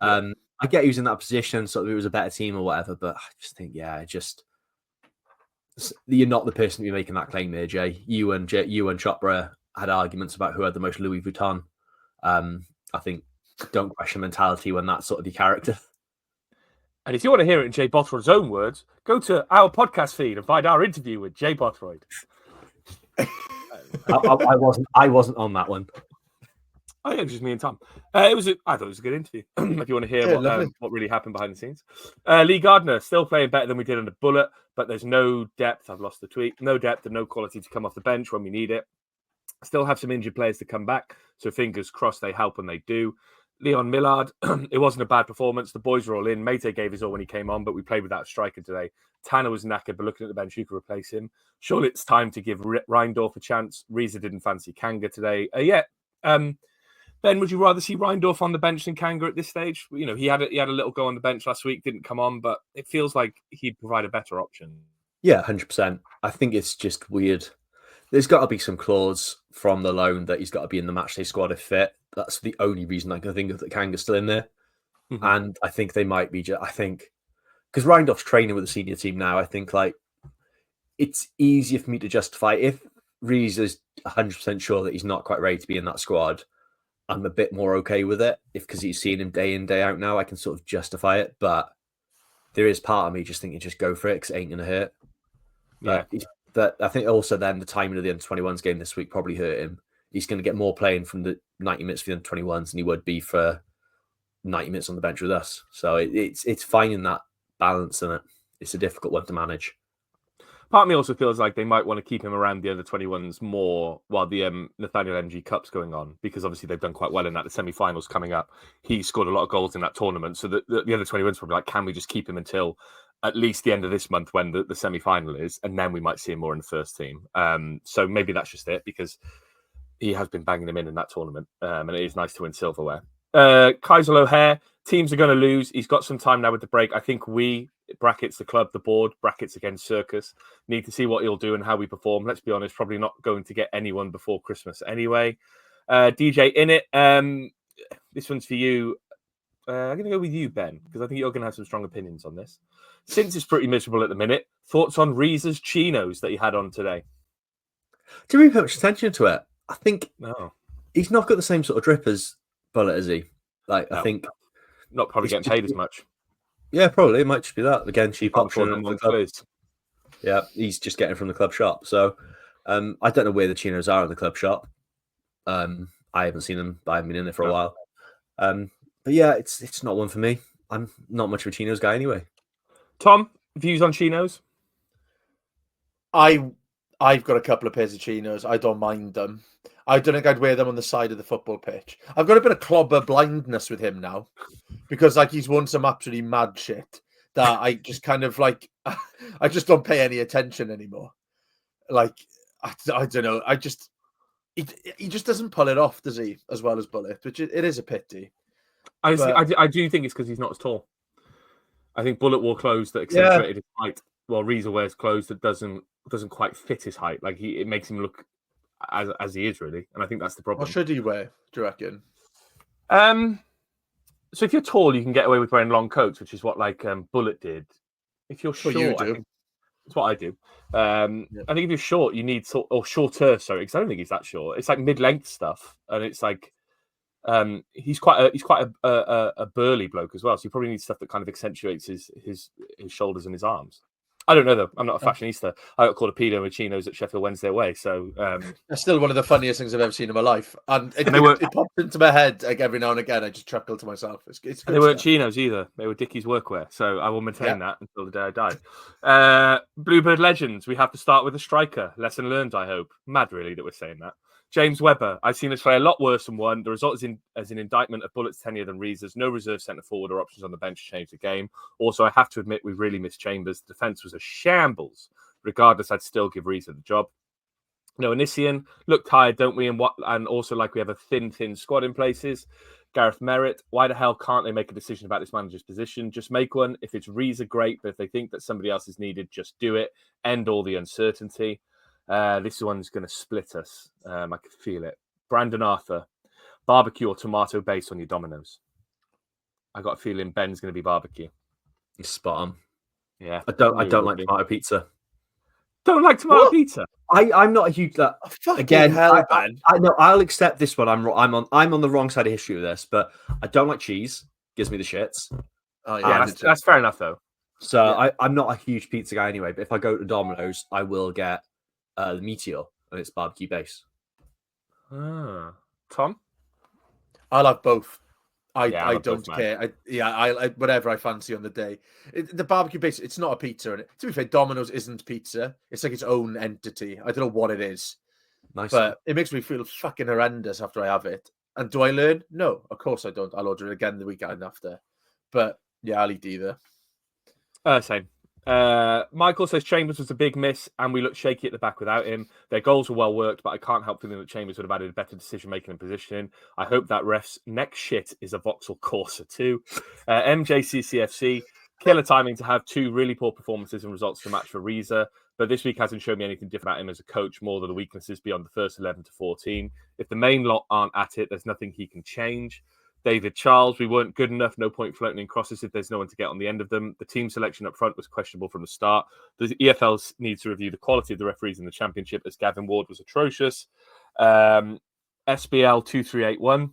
I get he was in that position, sort of it was a better team or whatever, but I just think, you're not the person to be making that claim there, Jay. You and Chopra had arguments about who had the most Louis Vuitton. I think don't question mentality when that's sort of your character. And if you want to hear it in Jay Bothroyd's own words, go to our podcast feed and find our interview with Jay Bothroyd. I wasn't on that one. Oh yeah, just me and Tom. I thought it was a good interview. If you want to hear what really happened behind the scenes. Lee Gardner still playing better than we did under Bullet, but there's no depth. I've lost the tweet. No depth and no quality to come off the bench when we need it. Still have some injured players to come back, so fingers crossed they help when they do. Leon Millard, it wasn't a bad performance. The boys were all in. Mate gave his all when he came on, but we played without a striker today. Tanner was knackered, but looking at the bench, who could replace him? Surely it's time to give Reindorf a chance. Riza didn't fancy Kanga today. Ben, would you rather see Reindorf on the bench than Kanga at this stage? He had a little go on the bench last week, didn't come on, but it feels like he'd provide a better option. Yeah, 100%. I think it's just weird. There's got to be some clause from the loan that he's got to be in the matchday squad if fit. That's the only reason I can think of that Kanga's still in there. Mm-hmm. And I think they might be because Reindorf's training with the senior team now, I think, like, it's easier for me to justify. If Riza's 100% sure that he's not quite ready to be in that squad, I'm a bit more okay with it. Because he's seen him day in, day out now, I can sort of justify it. But there is part of me just thinking, just go for it because it ain't going to hurt. But I think also then the timing of the under-21s game this week probably hurt him. He's going to get more playing from the 90 minutes for the under-21s than he would be for 90 minutes on the bench with us. So it's finding that balance, and it's a difficult one to manage. Part of me also feels like they might want to keep him around the under-21s more while the Nathaniel MG Cup's going on, because obviously they've done quite well in that. The semi-finals coming up. He scored a lot of goals in that tournament. So the under-21s probably like, can we just keep him until at least the end of this month when the semi-final is, and then we might see him more in the first team. So maybe that's just it, because he has been banging him in that tournament, and it is nice to win silverware. Kaiser O'Hare, teams are going to lose. He's got some time now with the break. I think we, brackets the club, the board, brackets against Circus, need to see what he'll do and how we perform. Let's be honest, probably not going to get anyone before Christmas anyway. DJ Innit, this one's for you. I'm going to go with you, Ben, because I think you're going to have some strong opinions on this. Since it's pretty miserable at the minute, thoughts on Riza's chinos that he had on today? Did we pay much attention to it? I think He's not got the same sort of drip as Bullet, is he? Like, no. I think not probably getting paid as much. Yeah, probably. It might just be that. Again, cheap option. Yeah, he's just getting from the club shop. So I don't know where the chinos are in the club shop. I haven't seen them, but I haven't been in there for a while. But yeah, it's not one for me. I'm not much of a chinos guy anyway. Tom, views on chinos? I've got a couple of pairs of chinos. I don't mind them. I don't think I'd wear them on the side of the football pitch. I've got a bit of clobber blindness with him now because like he's won some absolutely mad shit that I just kind of like, I just don't pay any attention anymore. Like, I don't know. He just doesn't pull it off, does he? As well as Bullet, which it is a pity. I do think it's because he's not as tall. I think Bullet wore clothes that accentuated his height, while Riza wears clothes that doesn't quite fit his height. Like it makes him look as he is really, and I think that's the problem. What should he wear? Do you reckon? So if you're tall, you can get away with wearing long coats, which is what like Bullet did. If you're short, that's what I do. I think if you're short, you need shorter. Sorry, because I don't think he's that short. It's like mid-length stuff, and it's like he's quite a burly bloke as well. So you probably need stuff that kind of accentuates his shoulders and his arms. I don't know though. I'm not a fashionista. I got called a pedo with chinos at Sheffield Wednesday away. So that's still one of the funniest things I've ever seen in my life, and it pops into my head like every now and again. I just chuckle to myself. It's they weren't chinos either. They were Dickies workwear. So I will maintain that until the day I die. Bluebird legends. We have to start with a striker. Lesson learned. I hope. Mad really that we're saying that. James Webber, I've seen us play a lot worse than one. The result is as an indictment of Bullet's tenure than Riza's. No reserve centre forward or options on the bench to change the game. Also, I have to admit we really missed Chambers. The defence was a shambles. Regardless, I'd still give Riza the job. No, Ninian, look tired, don't we? And also like we have a thin squad in places. Gareth Merritt, why the hell can't they make a decision about this manager's position? Just make one. If it's Riza, great. But if they think that somebody else is needed, just do it. End all the uncertainty. This one's going to split us. I can feel it. Brandon Arthur, barbecue or tomato base on your Dominoes? I got a feeling Ben's going to be barbecue. He's spot on. Yeah, I don't like tomato pizza. Don't like tomato pizza. I'm not a huge. Again, hell, I know I'll accept this one. I'm on the wrong side of history with this, but I don't like cheese. Gives me the shits. Oh yeah, that's fair enough though. So I'm not a huge pizza guy anyway. But if I go to Domino's, I will get the Meteor and its barbecue base. Tom, I like both. I don't care. I whatever I fancy on the day. The barbecue base, it's not a pizza. And to be fair, Domino's isn't pizza. It's like its own entity. I don't know what it is. Nice. But it makes me feel fucking horrendous after I have it. And do I learn? No, of course I don't. I'll order it again the weekend after. But yeah, I'll eat either. Same. Michael says Chambers was a big miss and we looked shaky at the back without him. Their goals were well worked, but I can't help feeling that Chambers would have added a better decision-making and positioning. I hope that ref's next shit is a Vauxhall Corsa too. MJCCFC, killer timing to have two really poor performances and results to match for Riza, but this week hasn't shown me anything different about him as a coach, more than the weaknesses beyond the first 11 to 14. If the main lot aren't at it, there's nothing he can change. David Charles, we weren't good enough. No point floating in crosses if there's no one to get on the end of them. The team selection up front was questionable from the start. The EFL needs to review the quality of the referees in the Championship, as Gavin Ward was atrocious. SBL 2381,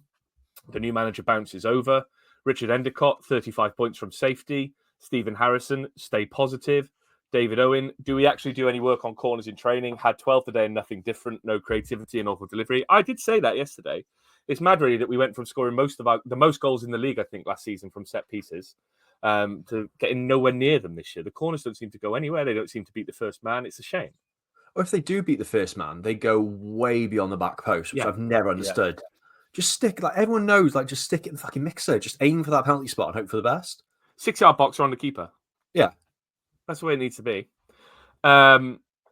the new manager bounces over. Richard Endicott, 35 points from safety. Stephen Harrison, stay positive. David Owen, do we actually do any work on corners in training? Had 12 today and nothing different. No creativity and awful delivery. I did say that yesterday. It's mad, really, that we went from scoring the most goals in the league, I think, last season from set pieces, to getting nowhere near them this year. The corners don't seem to go anywhere. They don't seem to beat the first man. It's a shame. Or if they do beat the first man, they go way beyond the back post, which I've never understood. Just stick, like everyone knows, like just stick it in the fucking mixer. Just aim for that penalty spot and hope for the best. 6-yard boxer on the keeper. Yeah. That's the way it needs to be.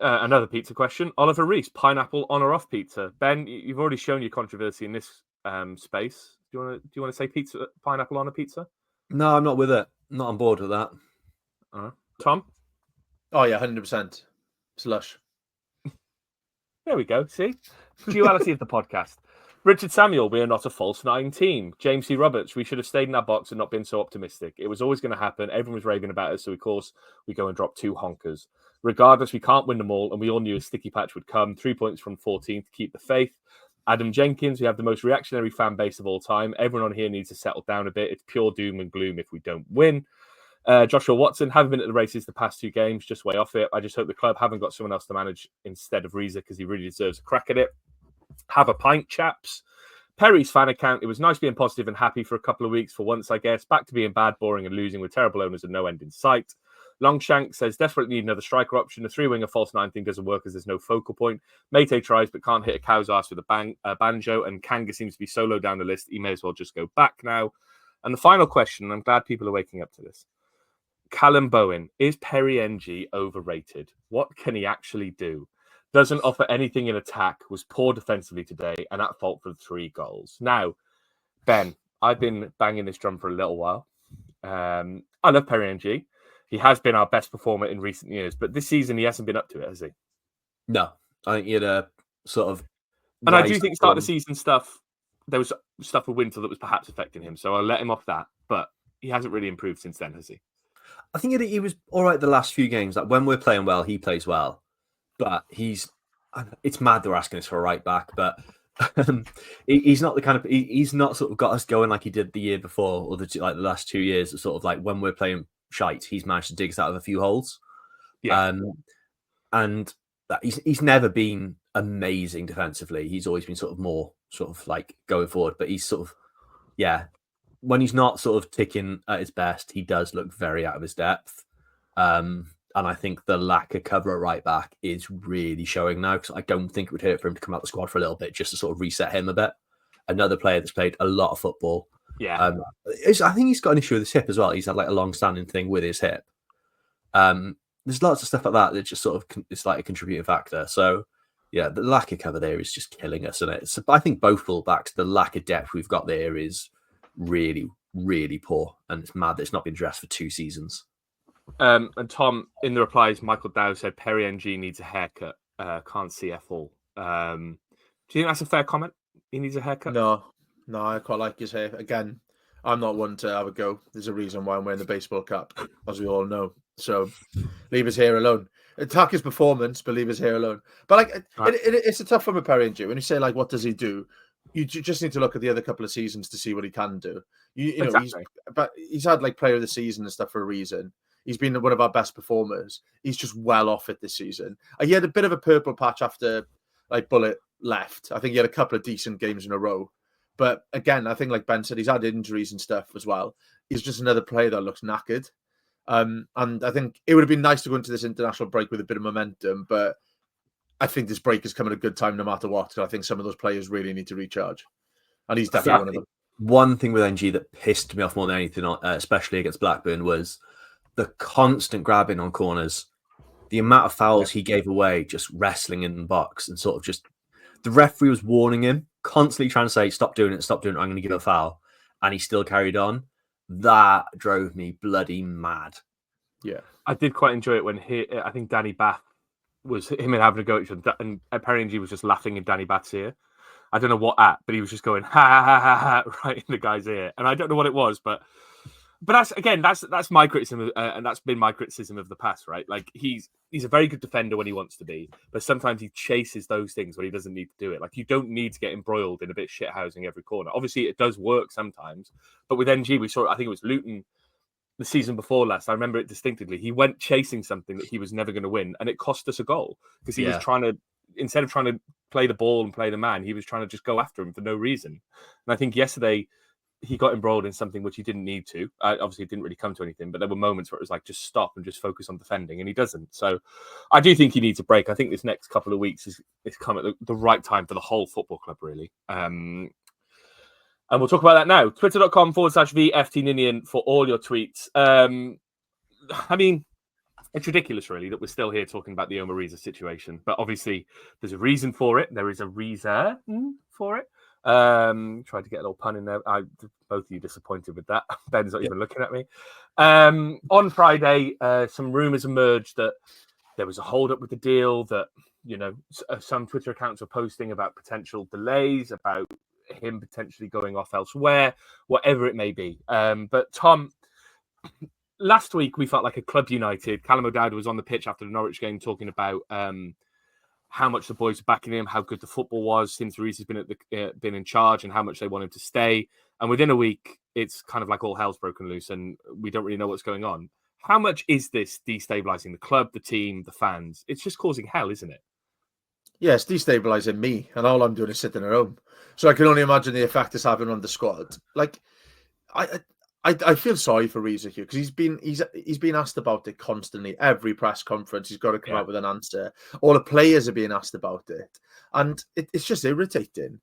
Another pizza question. Oliver Rees, pineapple on or off pizza? Ben, you've already shown your controversy in this space. Do you want to say pizza, pineapple on a pizza? No, I'm not with it. I'm not on board with that. Tom? Oh yeah, 100%. Slush. There we go. See? Duality of the podcast. Richard Samuel, we are not a false nine team. James C. Roberts, we should have stayed in our box and not been so optimistic. It was always going to happen. Everyone was raving about us, so of course we go and drop 2 honkers. Regardless, we can't win them all, and we all knew a sticky patch would come. 3 points from 14th to keep the faith. Adam Jenkins, we have the most reactionary fan base of all time. Everyone on here needs to settle down a bit. It's pure doom and gloom if we don't win. Joshua Watson, haven't been at the races the past 2 games, just way off it. I just hope the club haven't got someone else to manage instead of Riza because he really deserves a crack at it. Have a pint, chaps. Perry's fan account, it was nice being positive and happy for a couple of weeks for once, I guess. Back to being bad, boring and losing with terrible owners and no end in sight. Longshank says, definitely need another striker option. The 3-winger false 9 thing doesn't work as there's no focal point. Mate tries but can't hit a cow's ass with a banjo, and Kanga seems to be so low down the list, he may as well just go back now. And the final question, and I'm glad people are waking up to this. Callum Bowen, is Perry NG overrated? What can he actually do? Doesn't offer anything in attack, was poor defensively today, and at fault for the 3 goals. Now, Ben, I've been banging this drum for a little while. I love Perry NG. He has been our best performer in recent years, but this season he hasn't been up to it, has he? No, I think he had a sort of... And I do think start of the season stuff, there was stuff with Winter that was perhaps affecting him, so I'll let him off that, but he hasn't really improved since then, has he? I think he was all right the last few games. Like when we're playing well, he plays well. But it's mad they're asking us for a right back, but he's not the kind of, he's not sort of got us going like he did the year before or the last 2 years. It's sort of like when we're playing shite, he's managed to dig us out of a few holes. Yeah. And he's never been amazing defensively. He's always been sort of more sort of like going forward, but he's sort of, yeah, when he's not sort of ticking at his best, he does look very out of his depth. And I think the lack of cover at right back is really showing now, because I don't think it would hurt for him to come out the squad for a little bit just to sort of reset him a bit. Another player that's played a lot of football. Yeah. I think he's got an issue with his hip as well. He's had like a long-standing thing with his hip. There's lots of stuff like that just sort of it's like a contributing factor. So yeah, the lack of cover there is just killing us, isn't it? So I think both fullbacks, the lack of depth we've got there is really, really poor, and it's mad that it's not been addressed for 2 seasons. And Tom, in the replies, Michael Dow said Perry NG needs a haircut. Can't see F all. Do you think that's a fair comment? He needs a haircut? No, I quite like his hair. Again, I'm not one to have a go. There's a reason why I'm wearing the baseball cap, as we all know. So leave his hair alone. Attack his performance, but leave his hair alone. But like, it's a tough one with Perry NG. When you say like, what does he do? You just need to look at the other couple of seasons to see what he can do. You know, exactly. he's had like player of the season and stuff for a reason. He's been one of our best performers. He's just well off it this season. He had a bit of a purple patch after like Bullet left. I think he had a couple of decent games in a row. But again, I think like Ben said, he's had injuries and stuff as well. He's just another player that looks knackered. And I think it would have been nice to go into this international break with a bit of momentum, but I think this break has come at a good time no matter what. So I think some of those players really need to recharge. And he's definitely one of them. One thing with NG that pissed me off more than anything, especially against Blackburn, was the constant grabbing on corners. The amount of fouls he gave away just wrestling in the box, and sort of just the referee was warning him, constantly trying to say, stop doing it, I'm going to give a foul. And he still carried on. That drove me bloody mad. Yeah. I did quite enjoy it when I think Danny Bath was him and having a go at each other, and Perry NG was just laughing in Danny Bath's ear. I don't know what at, but he was just going ha ha ha ha right in the guy's ear, and I don't know what it was, but that's my criticism, and that's been my criticism of the past, right? Like he's a very good defender when he wants to be, but sometimes he chases those things when he doesn't need to do it. Like you don't need to get embroiled in a bit of shithousing every corner. Obviously, it does work sometimes, but with NG, we saw. I think it was Luton the season before last. I remember it distinctly. He went chasing something that he was never going to win, and it cost us a goal because he was trying to, instead of trying to play the ball and play the man, he was trying to just go after him for no reason. And I think yesterday he got embroiled in something which he didn't need to. Obviously, it didn't really come to anything, but there were moments where it was like, just stop and just focus on defending, and he doesn't. So I do think he needs a break. I think this next couple of weeks is come at the right time for the whole football club, really. And we'll talk about that now. Twitter.com/VFT Ninian for all your tweets. I mean, it's ridiculous, really, that we're still here talking about the Omar Riza situation. But obviously, there's a reason for it. There is a reason for it. Tried to get a little pun in there. Both of you disappointed with that. Ben's not even looking at me. On Friday, some rumours emerged that there was a hold-up with the deal, that, you know, some Twitter accounts were posting about potential delays, about him potentially going off elsewhere, whatever it may be. But Tom, last week we felt like a club united. Callum O'Dowd was on the pitch after the Norwich game talking about how much the boys are backing him, how good the football was since Riza's been in charge, and how much they want him to stay. And within a week, it's kind of like all hell's broken loose, and we don't really know what's going on. How much is this destabilizing the club, the team, the fans? It's just causing hell, isn't it? Yeah, it's destabilizing me, and all I'm doing is sitting at home. So I can only imagine the effect it's having on the squad. Like, I feel sorry for Riza here because he's been asked about it constantly. Every press conference, he's got to come out with an answer. All the players are being asked about it, and it's just irritating.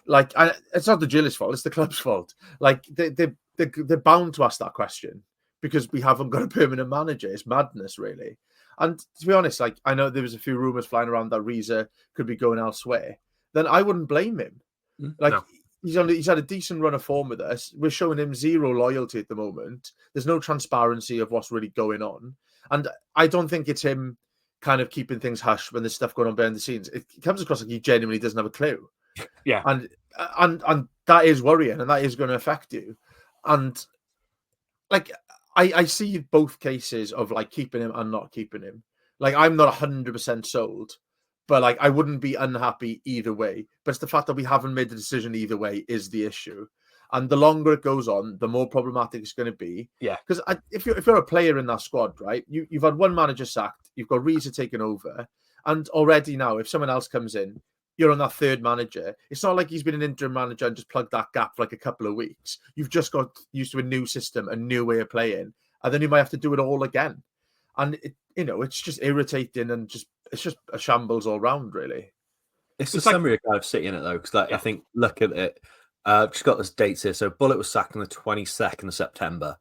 Like, it's not the Gillis' fault; it's the club's fault. Like, they're bound to ask that question because we haven't got a permanent manager. It's madness, really. And to be honest, like, I know there was a few rumours flying around that Riza could be going elsewhere. Then I wouldn't blame him. Like, no. He's had a decent run of form with us. We're showing him zero loyalty at the moment. There's no transparency of what's really going on. And I don't think it's him kind of keeping things hush when there's stuff going on behind the scenes. It comes across like he genuinely doesn't have a clue. Yeah. And that is worrying, and that is going to affect you. And like, I see both cases of like keeping him and not keeping him. Like, I'm not 100% sold, but like, I wouldn't be unhappy either way. But it's the fact that we haven't made the decision either way is the issue. And the longer it goes on, the more problematic it's going to be. Yeah. Because if you're a player in that squad, right, you've had one manager sacked, you've got Riza taking over, and already now, if someone else comes in, you're on that third manager. It's not like he's been an interim manager and just plugged that gap for like a couple of weeks. You've just got used to a new system, a new way of playing, and then you might have to do it all again. And it's just irritating, and it's just a shambles all round, really. It's the summary of Cardiff City in it, though, because I think, look at it. Just got this dates here. So Bullet was sacked on the 22nd of September.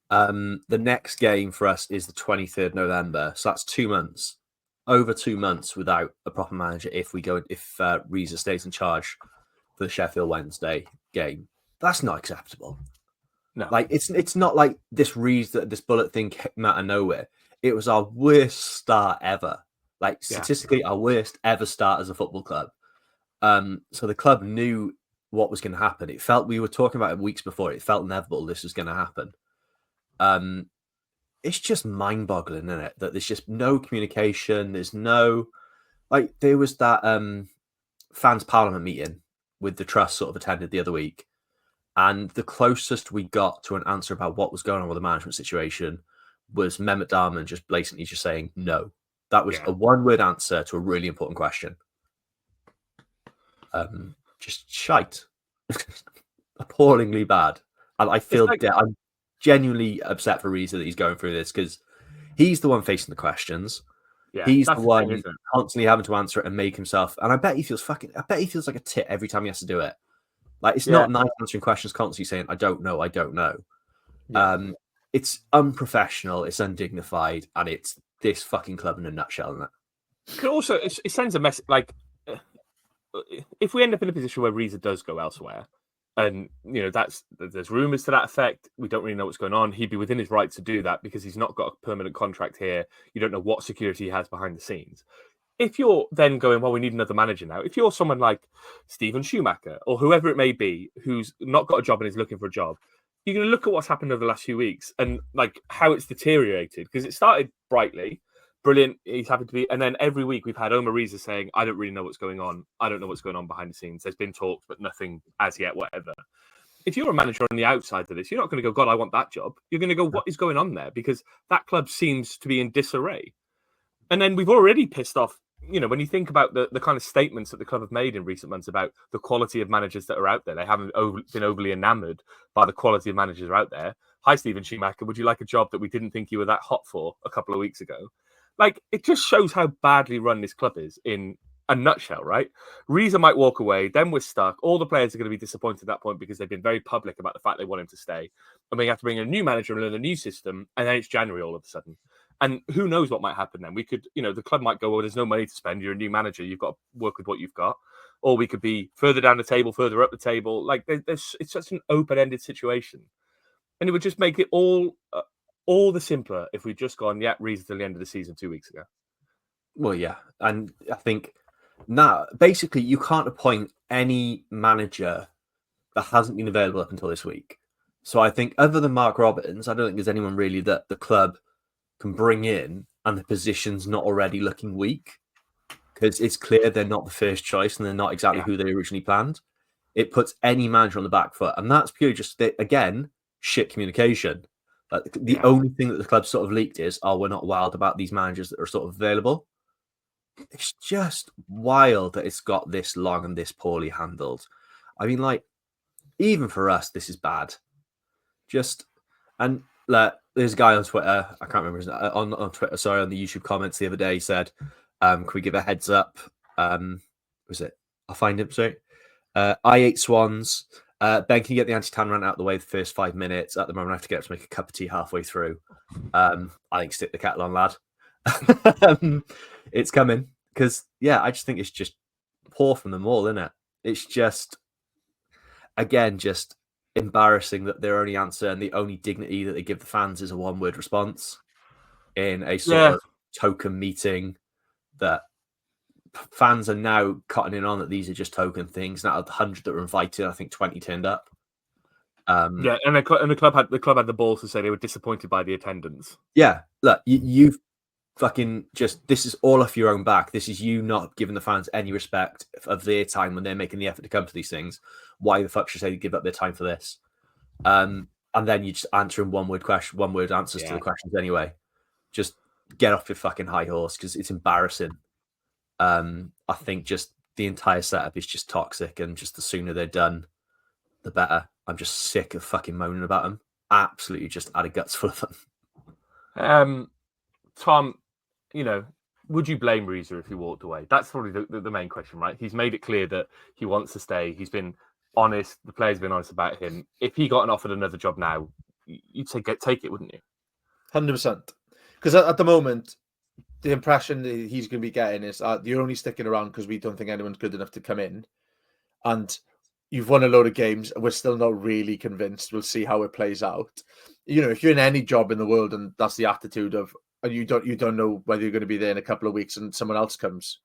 The next game for us is the 23rd November. So that's 2 months. Over 2 months without a proper manager if Riza stays in charge for the Sheffield Wednesday game. That's not acceptable. No. Like, it's not like this Bullet thing came out of nowhere. It was our worst start ever. Like, statistically, our worst ever start as a football club. So the club knew what was going to happen. It felt, we were talking about it weeks before, it felt inevitable this was going to happen. It's just mind-boggling, isn't it? That there's just no communication. There's no, like, there was that fans parliament meeting with the trust sort of attended the other week. And the closest we got to an answer about what was going on with the management situation was Mehmet Darman just blatantly just saying no. That was a one-word answer to a really important question. Just shite. Appallingly bad. And I feel I'm genuinely upset for Riza that he's going through this because he's the one facing the questions. Yeah, he's the one constantly having to answer it and make himself. And I bet he feels like a tit every time he has to do it. Like, it's not nice answering questions constantly saying, I don't know. Yeah. It's unprofessional, it's undignified, and it's this fucking club in a nutshell, isn't it? Also, it sends a message, like, if we end up in a position where Riza does go elsewhere, and there's rumours to that effect, we don't really know what's going on, he'd be within his right to do that because he's not got a permanent contract here. You don't know what security he has behind the scenes. If you're then going, well, we need another manager now, if you're someone like Steven Schumacher or whoever it may be who's not got a job and is looking for a job, you're going to look at what's happened over the last few weeks and like how it's deteriorated, because it started brightly, brilliant, he's happy to be, and then every week we've had Omar Riza saying, I don't really know what's going on. I don't know what's going on behind the scenes. There's been talks, but nothing as yet, whatever. If you're a manager on the outside of this, you're not going to go, God, I want that job. You're going to go, what is going on there? Because that club seems to be in disarray. And then we've already pissed off, when you think about the kind of statements that the club have made in recent months about the quality of managers that are out there, they haven't been overly enamoured by the quality of managers that are out there. Hi, Steven Schumacher, would you like a job that we didn't think you were that hot for a couple of weeks ago? Like, it just shows how badly run this club is in a nutshell, right? Riza might walk away, then we're stuck. All the players are going to be disappointed at that point because they've been very public about the fact they want him to stay. And we have to bring in a new manager and learn a new system, and then it's January all of a sudden. And who knows what might happen then? We could, the club might go, well, there's no money to spend. You're a new manager. You've got to work with what you've got. Or we could be further down the table, further up the table. Like, it's such an open-ended situation. And it would just make it all the simpler if we'd just gone, Riza till the end of the season 2 weeks ago. Well, yeah. And I think now, basically, you can't appoint any manager that hasn't been available up until this week. So I think other than Mark Robbins, I don't think there's anyone really that the club can bring in and the position's not already looking weak. because it's clear they're not the first choice and they're not exactly who they originally planned. It puts any manager on the back foot, and that's purely just again shit communication. Like the only thing that the club sort of leaked is, we're not wild about these managers that are sort of available. It's just wild that it's got this long and this poorly handled. I mean, like, even for us, this is bad. And there's a guy on Twitter, I can't remember his name, on Twitter, sorry, on the YouTube comments the other day, he said, can we give a heads up? Was it? I'll find him, sorry. I ate swans. Ben, can you get the anti-tan rant out of the way the first 5 minutes? At the moment, I have to get up to make a cup of tea halfway through. I think stick the kettle on, lad. It's coming. Because, I just think it's just poor from them all, isn't it? It's just, again, just embarrassing that their only answer and the only dignity that they give the fans is a one-word response in a sort of token meeting that fans are now cutting in on, that these are just token things. Now, of the 100 that were invited, I think 20 turned up. And the club had the balls to say they were disappointed by the attendance. Yeah, look, you've fucking just, this is all off your own back. This is you not giving the fans any respect of their time when they're making the effort to come to these things. Why the fuck should they give up their time for this? And then you just answer in one word answers to the questions anyway. Just get off your fucking high horse, because it's embarrassing. I think just the entire setup is just toxic, and just the sooner they're done, the better. I'm just sick of fucking moaning about them. Absolutely just out of guts full of them. Tom, would you blame Riza if he walked away? That's probably the main question, right? He's made it clear that he wants to stay. He's been honest. The players have been honest about him. If he got offered another job now, you'd say take it, wouldn't you? 100%. Because at the moment, the impression that he's going to be getting is you're only sticking around because we don't think anyone's good enough to come in. And you've won a load of games. We're still not really convinced. We'll see how it plays out. If you're in any job in the world and that's the attitude of, and you don't know whether you're going to be there in a couple of weeks and someone else comes,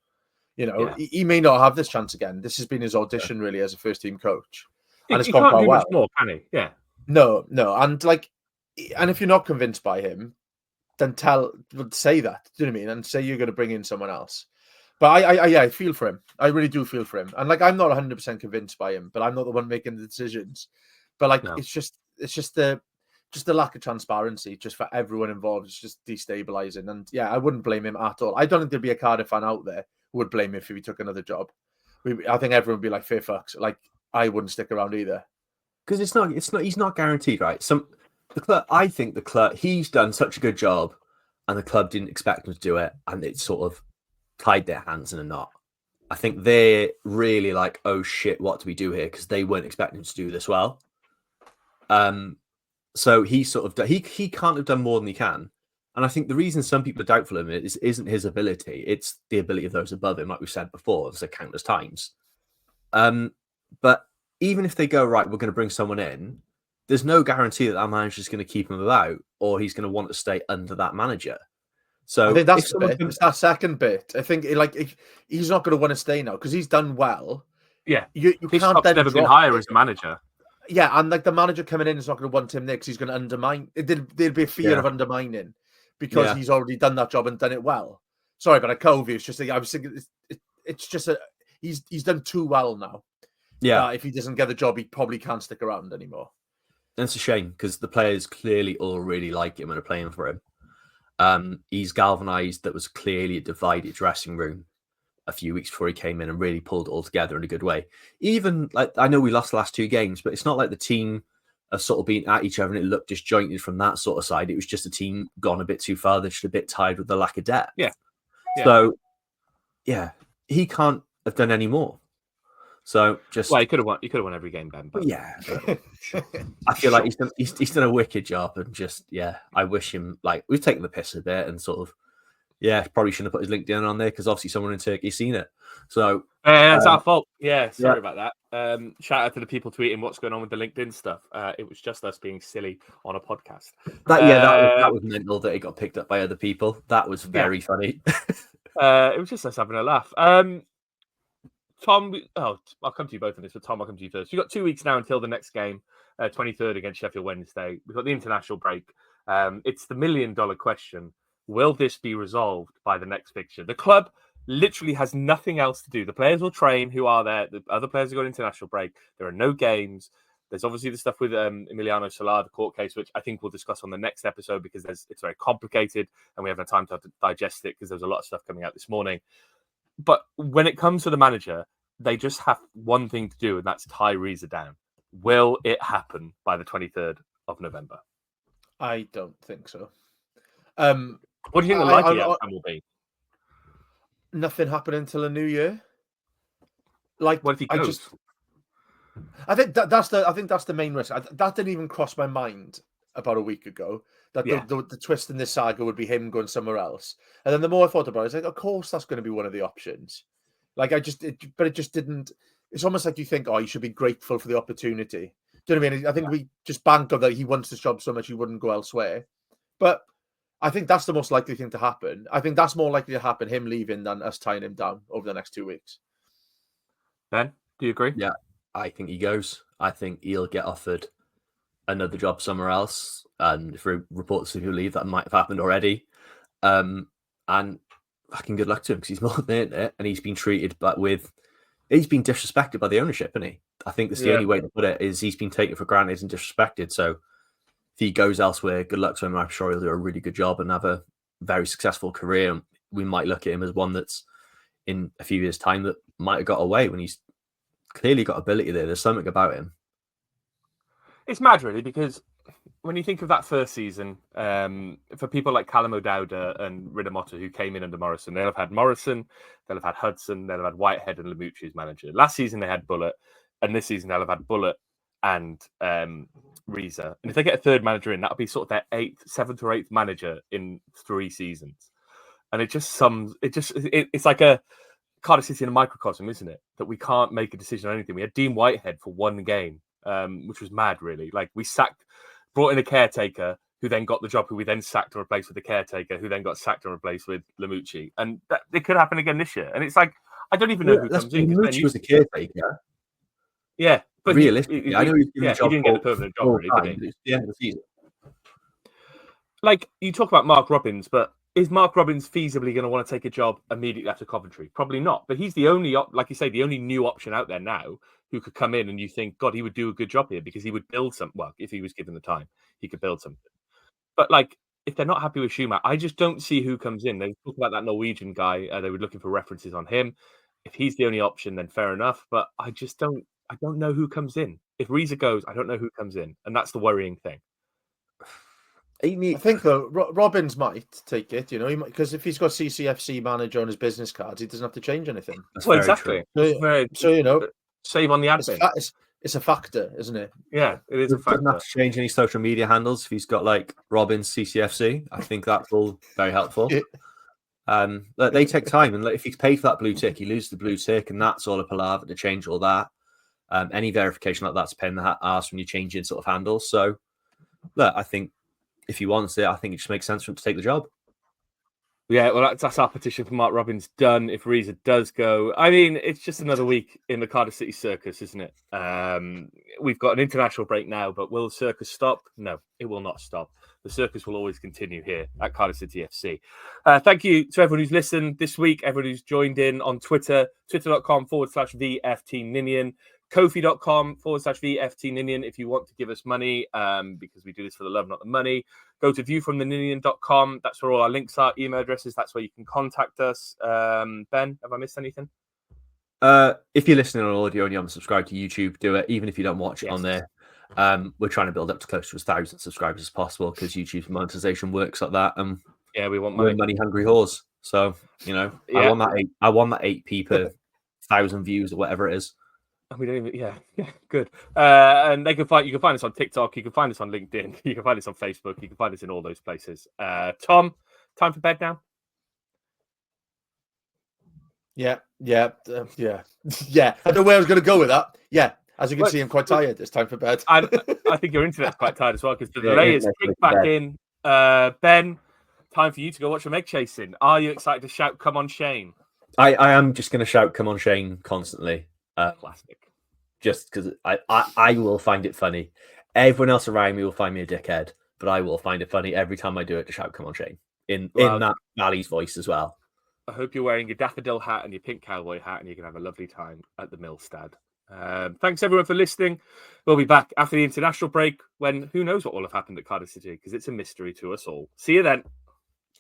he may not have this chance again. This has been his audition really as a first team coach. And it's gone quite well. Much more, can he? Yeah. No. And if you're not convinced by him, then say that. Do you know what I mean? And say you're going to bring in someone else. But I feel for him. I really do feel for him. And I'm not 100% convinced by him, but I'm not the one making the decisions. But it's just the lack of transparency just for everyone involved. It's just destabilizing. And I wouldn't blame him at all. I don't think there'd be a Cardiff fan out there who would blame him if he took another job. I think everyone would be like, fair fucks. I wouldn't stick around either. Because he's not guaranteed, right? I think the club, he's done such a good job, and the club didn't expect him to do it, and it sort of tied their hands in a knot. I think they're really like, oh shit, what do we do here? Because they weren't expecting him to do this well. So he sort of he can't have done more than he can, and I think the reason some people are doubtful of him isn't his ability; it's the ability of those above him, like we've said before, so countless times. But even if they go right, we're going to bring someone in. There's no guarantee that manager is going to keep him about, or he's going to want to stay under that manager. So I think that's the bit. It's that second bit. I think he's not going to want to stay now because he's done well. Yeah, you can't. Never been higher as a manager. Yeah, and the manager coming in is not going to want him there because he's going to undermine. There'd be a fear of undermining because he's already done that job and done it well. Sorry, but I cut over you. It's just I was thinking it's just he's done too well now. Yeah, if he doesn't get the job, he probably can't stick around anymore. And it's a shame because the players clearly all really like him and are playing for him. He's galvanised. That was clearly a divided dressing room a few weeks before he came in and really pulled it all together in a good way. Even I know we lost the last 2 games, but it's not like the team have sort of been at each other and it looked disjointed from that sort of side. It was just a team gone a bit too far. They're just a bit tired with the lack of depth. Yeah. So, he can't have done any more. So he could have won every game, Ben. But... Yeah, I feel like he's done a wicked job, and I wish him we've taken the piss a bit and sort of probably shouldn't have put his LinkedIn on there because obviously someone in Turkey's seen it. So it's our fault. Yeah, sorry about that. Shout out to the people tweeting what's going on with the LinkedIn stuff. It was just us being silly on a podcast. That was mental that it got picked up by other people. That was very funny. It was just us having a laugh. Tom, I'll come to you both on this, but Tom, I'll come to you first. You've got 2 weeks now until the next game, 23rd against Sheffield Wednesday. We've got the international break. It's the $1 million question. Will this be resolved by the next fixture? The club literally has nothing else to do. The players will train who are there. The other players are going international break. There are no games. There's obviously the stuff with Emiliano Solar, the court case, which I think we'll discuss on the next episode because it's very complicated and we haven't had time to digest it because there's a lot of stuff coming out this morning. But when it comes to the manager, they just have one thing to do, and that's tie Riza down. Will it happen by the 23rd of November? I don't think so. What do you think the likely outcome will be? Nothing happening until the new year. Like, what if he goes? I think that's the main risk. That didn't even cross my mind about a week ago. That the twist in this saga would be him going somewhere else. And then the more I thought about it, I was like, of course that's going to be one of the options. Like it just didn't. It's almost like you think, oh, you should be grateful for the opportunity. Do you know what I mean? I think we just bank on that he wants this job so much he wouldn't go elsewhere. But I think that's the most likely thing to happen. I think that's more likely to happen, him leaving, than us tying him down over the next 2 weeks. Ben, do you agree? Yeah, I think he goes. I think he'll get offered another job somewhere else. And if reports of he'll leave, that might have happened already. And fucking good luck to him because he's more than it. And he's been treated he's been disrespected by the ownership, isn't he? I think that's the only way to put it, is he's been taken for granted and disrespected. So if he goes elsewhere, good luck to him. I'm sure he'll do a really good job and have a very successful career. And we might look at him as one that's in a few years' time that might have got away when he's clearly got ability there. There's something about him. It's mad, really, because when you think of that first season, for people like Callum O'Dowda and Ridomota who came in under Morrison, they'll have had Morrison, they'll have had Hudson, they'll have had Whitehead and Lamucci as manager. Last season they had Bullet, and this season they'll have had Bullet and Riza. And if they get a third manager in, that'll be sort of their seventh or eighth manager in 3 seasons. And it's like a Cardiff City in a microcosm, isn't it? That we can't make a decision on anything. We had Dean Whitehead for 1 game, which was mad, really. Like, we brought in a caretaker who then got the job, who we then sacked and replaced with the caretaker, who then got sacked and replaced with Lamucci. And it could happen again this year. And it's like, I don't even know who comes in. Lamucci was a caretaker. Yeah. But realistically, I know he didn't get a permanent job, really, did he? It's the end of the season. Like, you talk about Mark Robbins, but is Mark Robbins feasibly going to want to take a job immediately after Coventry? Probably not. But he's the only, like you say, the only new option out there now who could come in and you think, God, he would do a good job here because he would build something. Well, if he was given the time, he could build something. But like, if they're not happy with Schumacher, I just don't see who comes in. They talk about that Norwegian guy. They were looking for references on him. If he's the only option, then fair enough. But I don't know who comes in. If Riza goes, I don't know who comes in. And that's the worrying thing. I think though Robbins might take it, because if he's got CCFC manager on his business cards, he doesn't have to change anything. Well, exactly. So save on the admin. It's a factor, isn't it? Yeah, it is a factor. Doesn't have to change any social media handles if he's got like Robbins CCFC. I think that's all very helpful. They take time, and if he's paid for that blue tick, he loses the blue tick, and that's all a palaver to change all that. Any verification like that's a pain in the ass when you're changing sort of handles. So, look, I think if he wants it, I think it just makes sense for him to take the job. Yeah, well, that's our petition for Mark Robbins done. If Riza does go, I mean, it's just another week in the Cardiff City circus, isn't it? We've got an international break now, but will the circus stop? No, it will not stop. The circus will always continue here at Cardiff City FC. Thank you to everyone who's listened this week, everyone who's joined in on Twitter, twitter.com/VFT Ninian. Kofi.com/VFT Ninian if you want to give us money, because we do this for the love, not the money. Go to viewfromtheninian.com. That's where all our links are, email addresses. That's where you can contact us. Ben, have I missed anything? If you're listening on audio and you haven't subscribed to YouTube, do it, even if you don't watch it on there. We're trying to build up to close to 1,000 subscribers as possible because YouTube's monetization works like that. Yeah, we want money. We're money-hungry whores. So, I want that 8p per 1,000 views or whatever it is. We don't even, good. And you can find us on TikTok. You can find us on LinkedIn. You can find us on Facebook. You can find us in all those places. Tom, time for bed now. Yeah. I don't know where I was going to go with that. Yeah, as you can see, I'm quite tired. It's time for bed. I think your internet's quite tired as well because the delay is kicked back in. Ben, time for you to go watch some egg chasing. Are you excited to shout, "Come on, Shane"? I am just going to shout, "Come on, Shane" constantly. Classic. Just because I will find it funny. Everyone else around me will find me a dickhead, but I will find it funny every time I do it to shout, "Come on, Shane," in that Valley's voice as well. I hope you're wearing your daffodil hat and your pink cowboy hat, and you can have a lovely time at the Millstad. Thanks everyone for listening. We'll be back after the international break when who knows what will have happened at Cardiff City, because it's a mystery to us all. See you then.